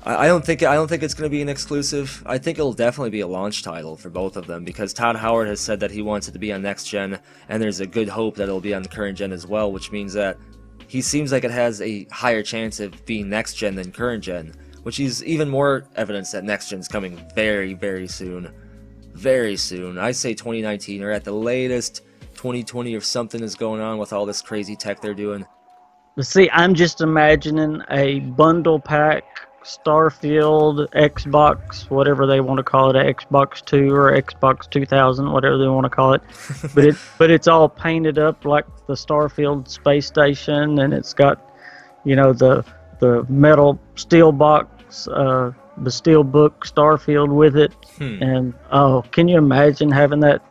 I don't think it's going to be an exclusive. I think it'll definitely be a launch title for both of them, because Todd Howard has said that he wants it to be on next gen, and there's a good hope that it'll be on the current gen as well, which means that he seems like it has a higher chance of being next gen than current gen, which is even more evidence that next gen's coming very, very soon. Very soon. I say 2019, or at the latest 2020, if something is going on with all this crazy tech they're doing. See, I'm just imagining a bundle pack Starfield, Xbox, whatever they want to call it, Xbox 2 or Xbox 2000, whatever they want to call it. But it's all painted up like the Starfield space station, and it's got, you know, the metal steel box, the steel book Starfield with it. And oh, can you imagine having that?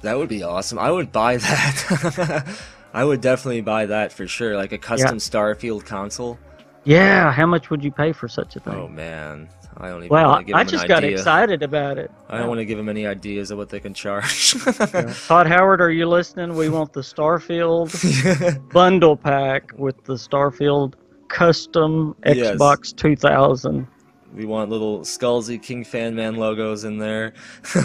That would be awesome. I would buy that. I would definitely buy that for sure, like a custom Starfield console. Yeah, how much would you pay for such a thing? Oh man, I don't even Well, want to give I them an just got idea. excited about it. I don't want to give them any ideas of what they can charge. Yeah. Todd Howard, are you listening? We want the Starfield bundle pack with the Starfield custom Yes. Xbox 2000. We want little Skullzi King Fan Man logos in there.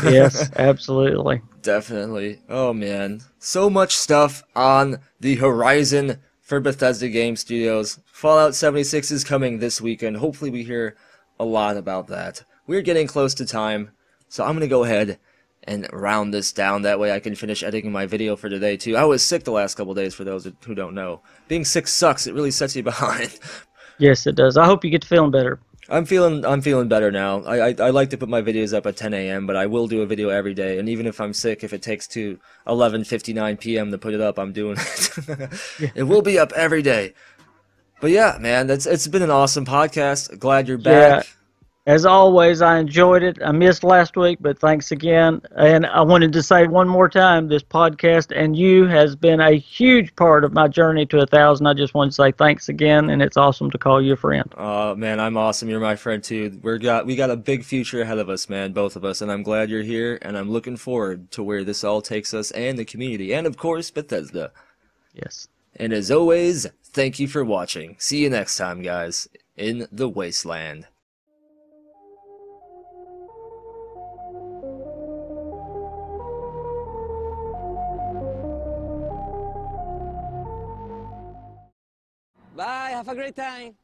Yes, absolutely. Definitely. Oh man. So much stuff on the horizon for Bethesda Game Studios. Fallout 76 is coming this weekend. Hopefully we hear a lot about that. We're getting close to time, so I'm going to go ahead and round this down. That way I can finish editing my video for today too. I was sick the last couple days, for those who don't know. Being sick sucks. It really sets you behind. Yes, it does. I hope you get feeling better. I'm feeling better now. I like to put my videos up at 10 a.m., but I will do a video every day. And even if I'm sick, if it takes to 11:59 p.m. to put it up, I'm doing it. It will be up every day. But yeah, man, it's been an awesome podcast. Glad you're back. Yeah. As always, I enjoyed it. I missed last week, but thanks again. And I wanted to say one more time, this podcast and you has been a huge part of my journey to 1,000. I just want to say thanks again, and it's awesome to call you a friend. Oh man, I'm awesome. You're my friend too. We got a big future ahead of us, man, both of us, and I'm glad you're here, and I'm looking forward to where this all takes us and the community, and of course Bethesda. Yes. And as always, thank you for watching. See you next time, guys, in the wasteland. Bye, have a great time.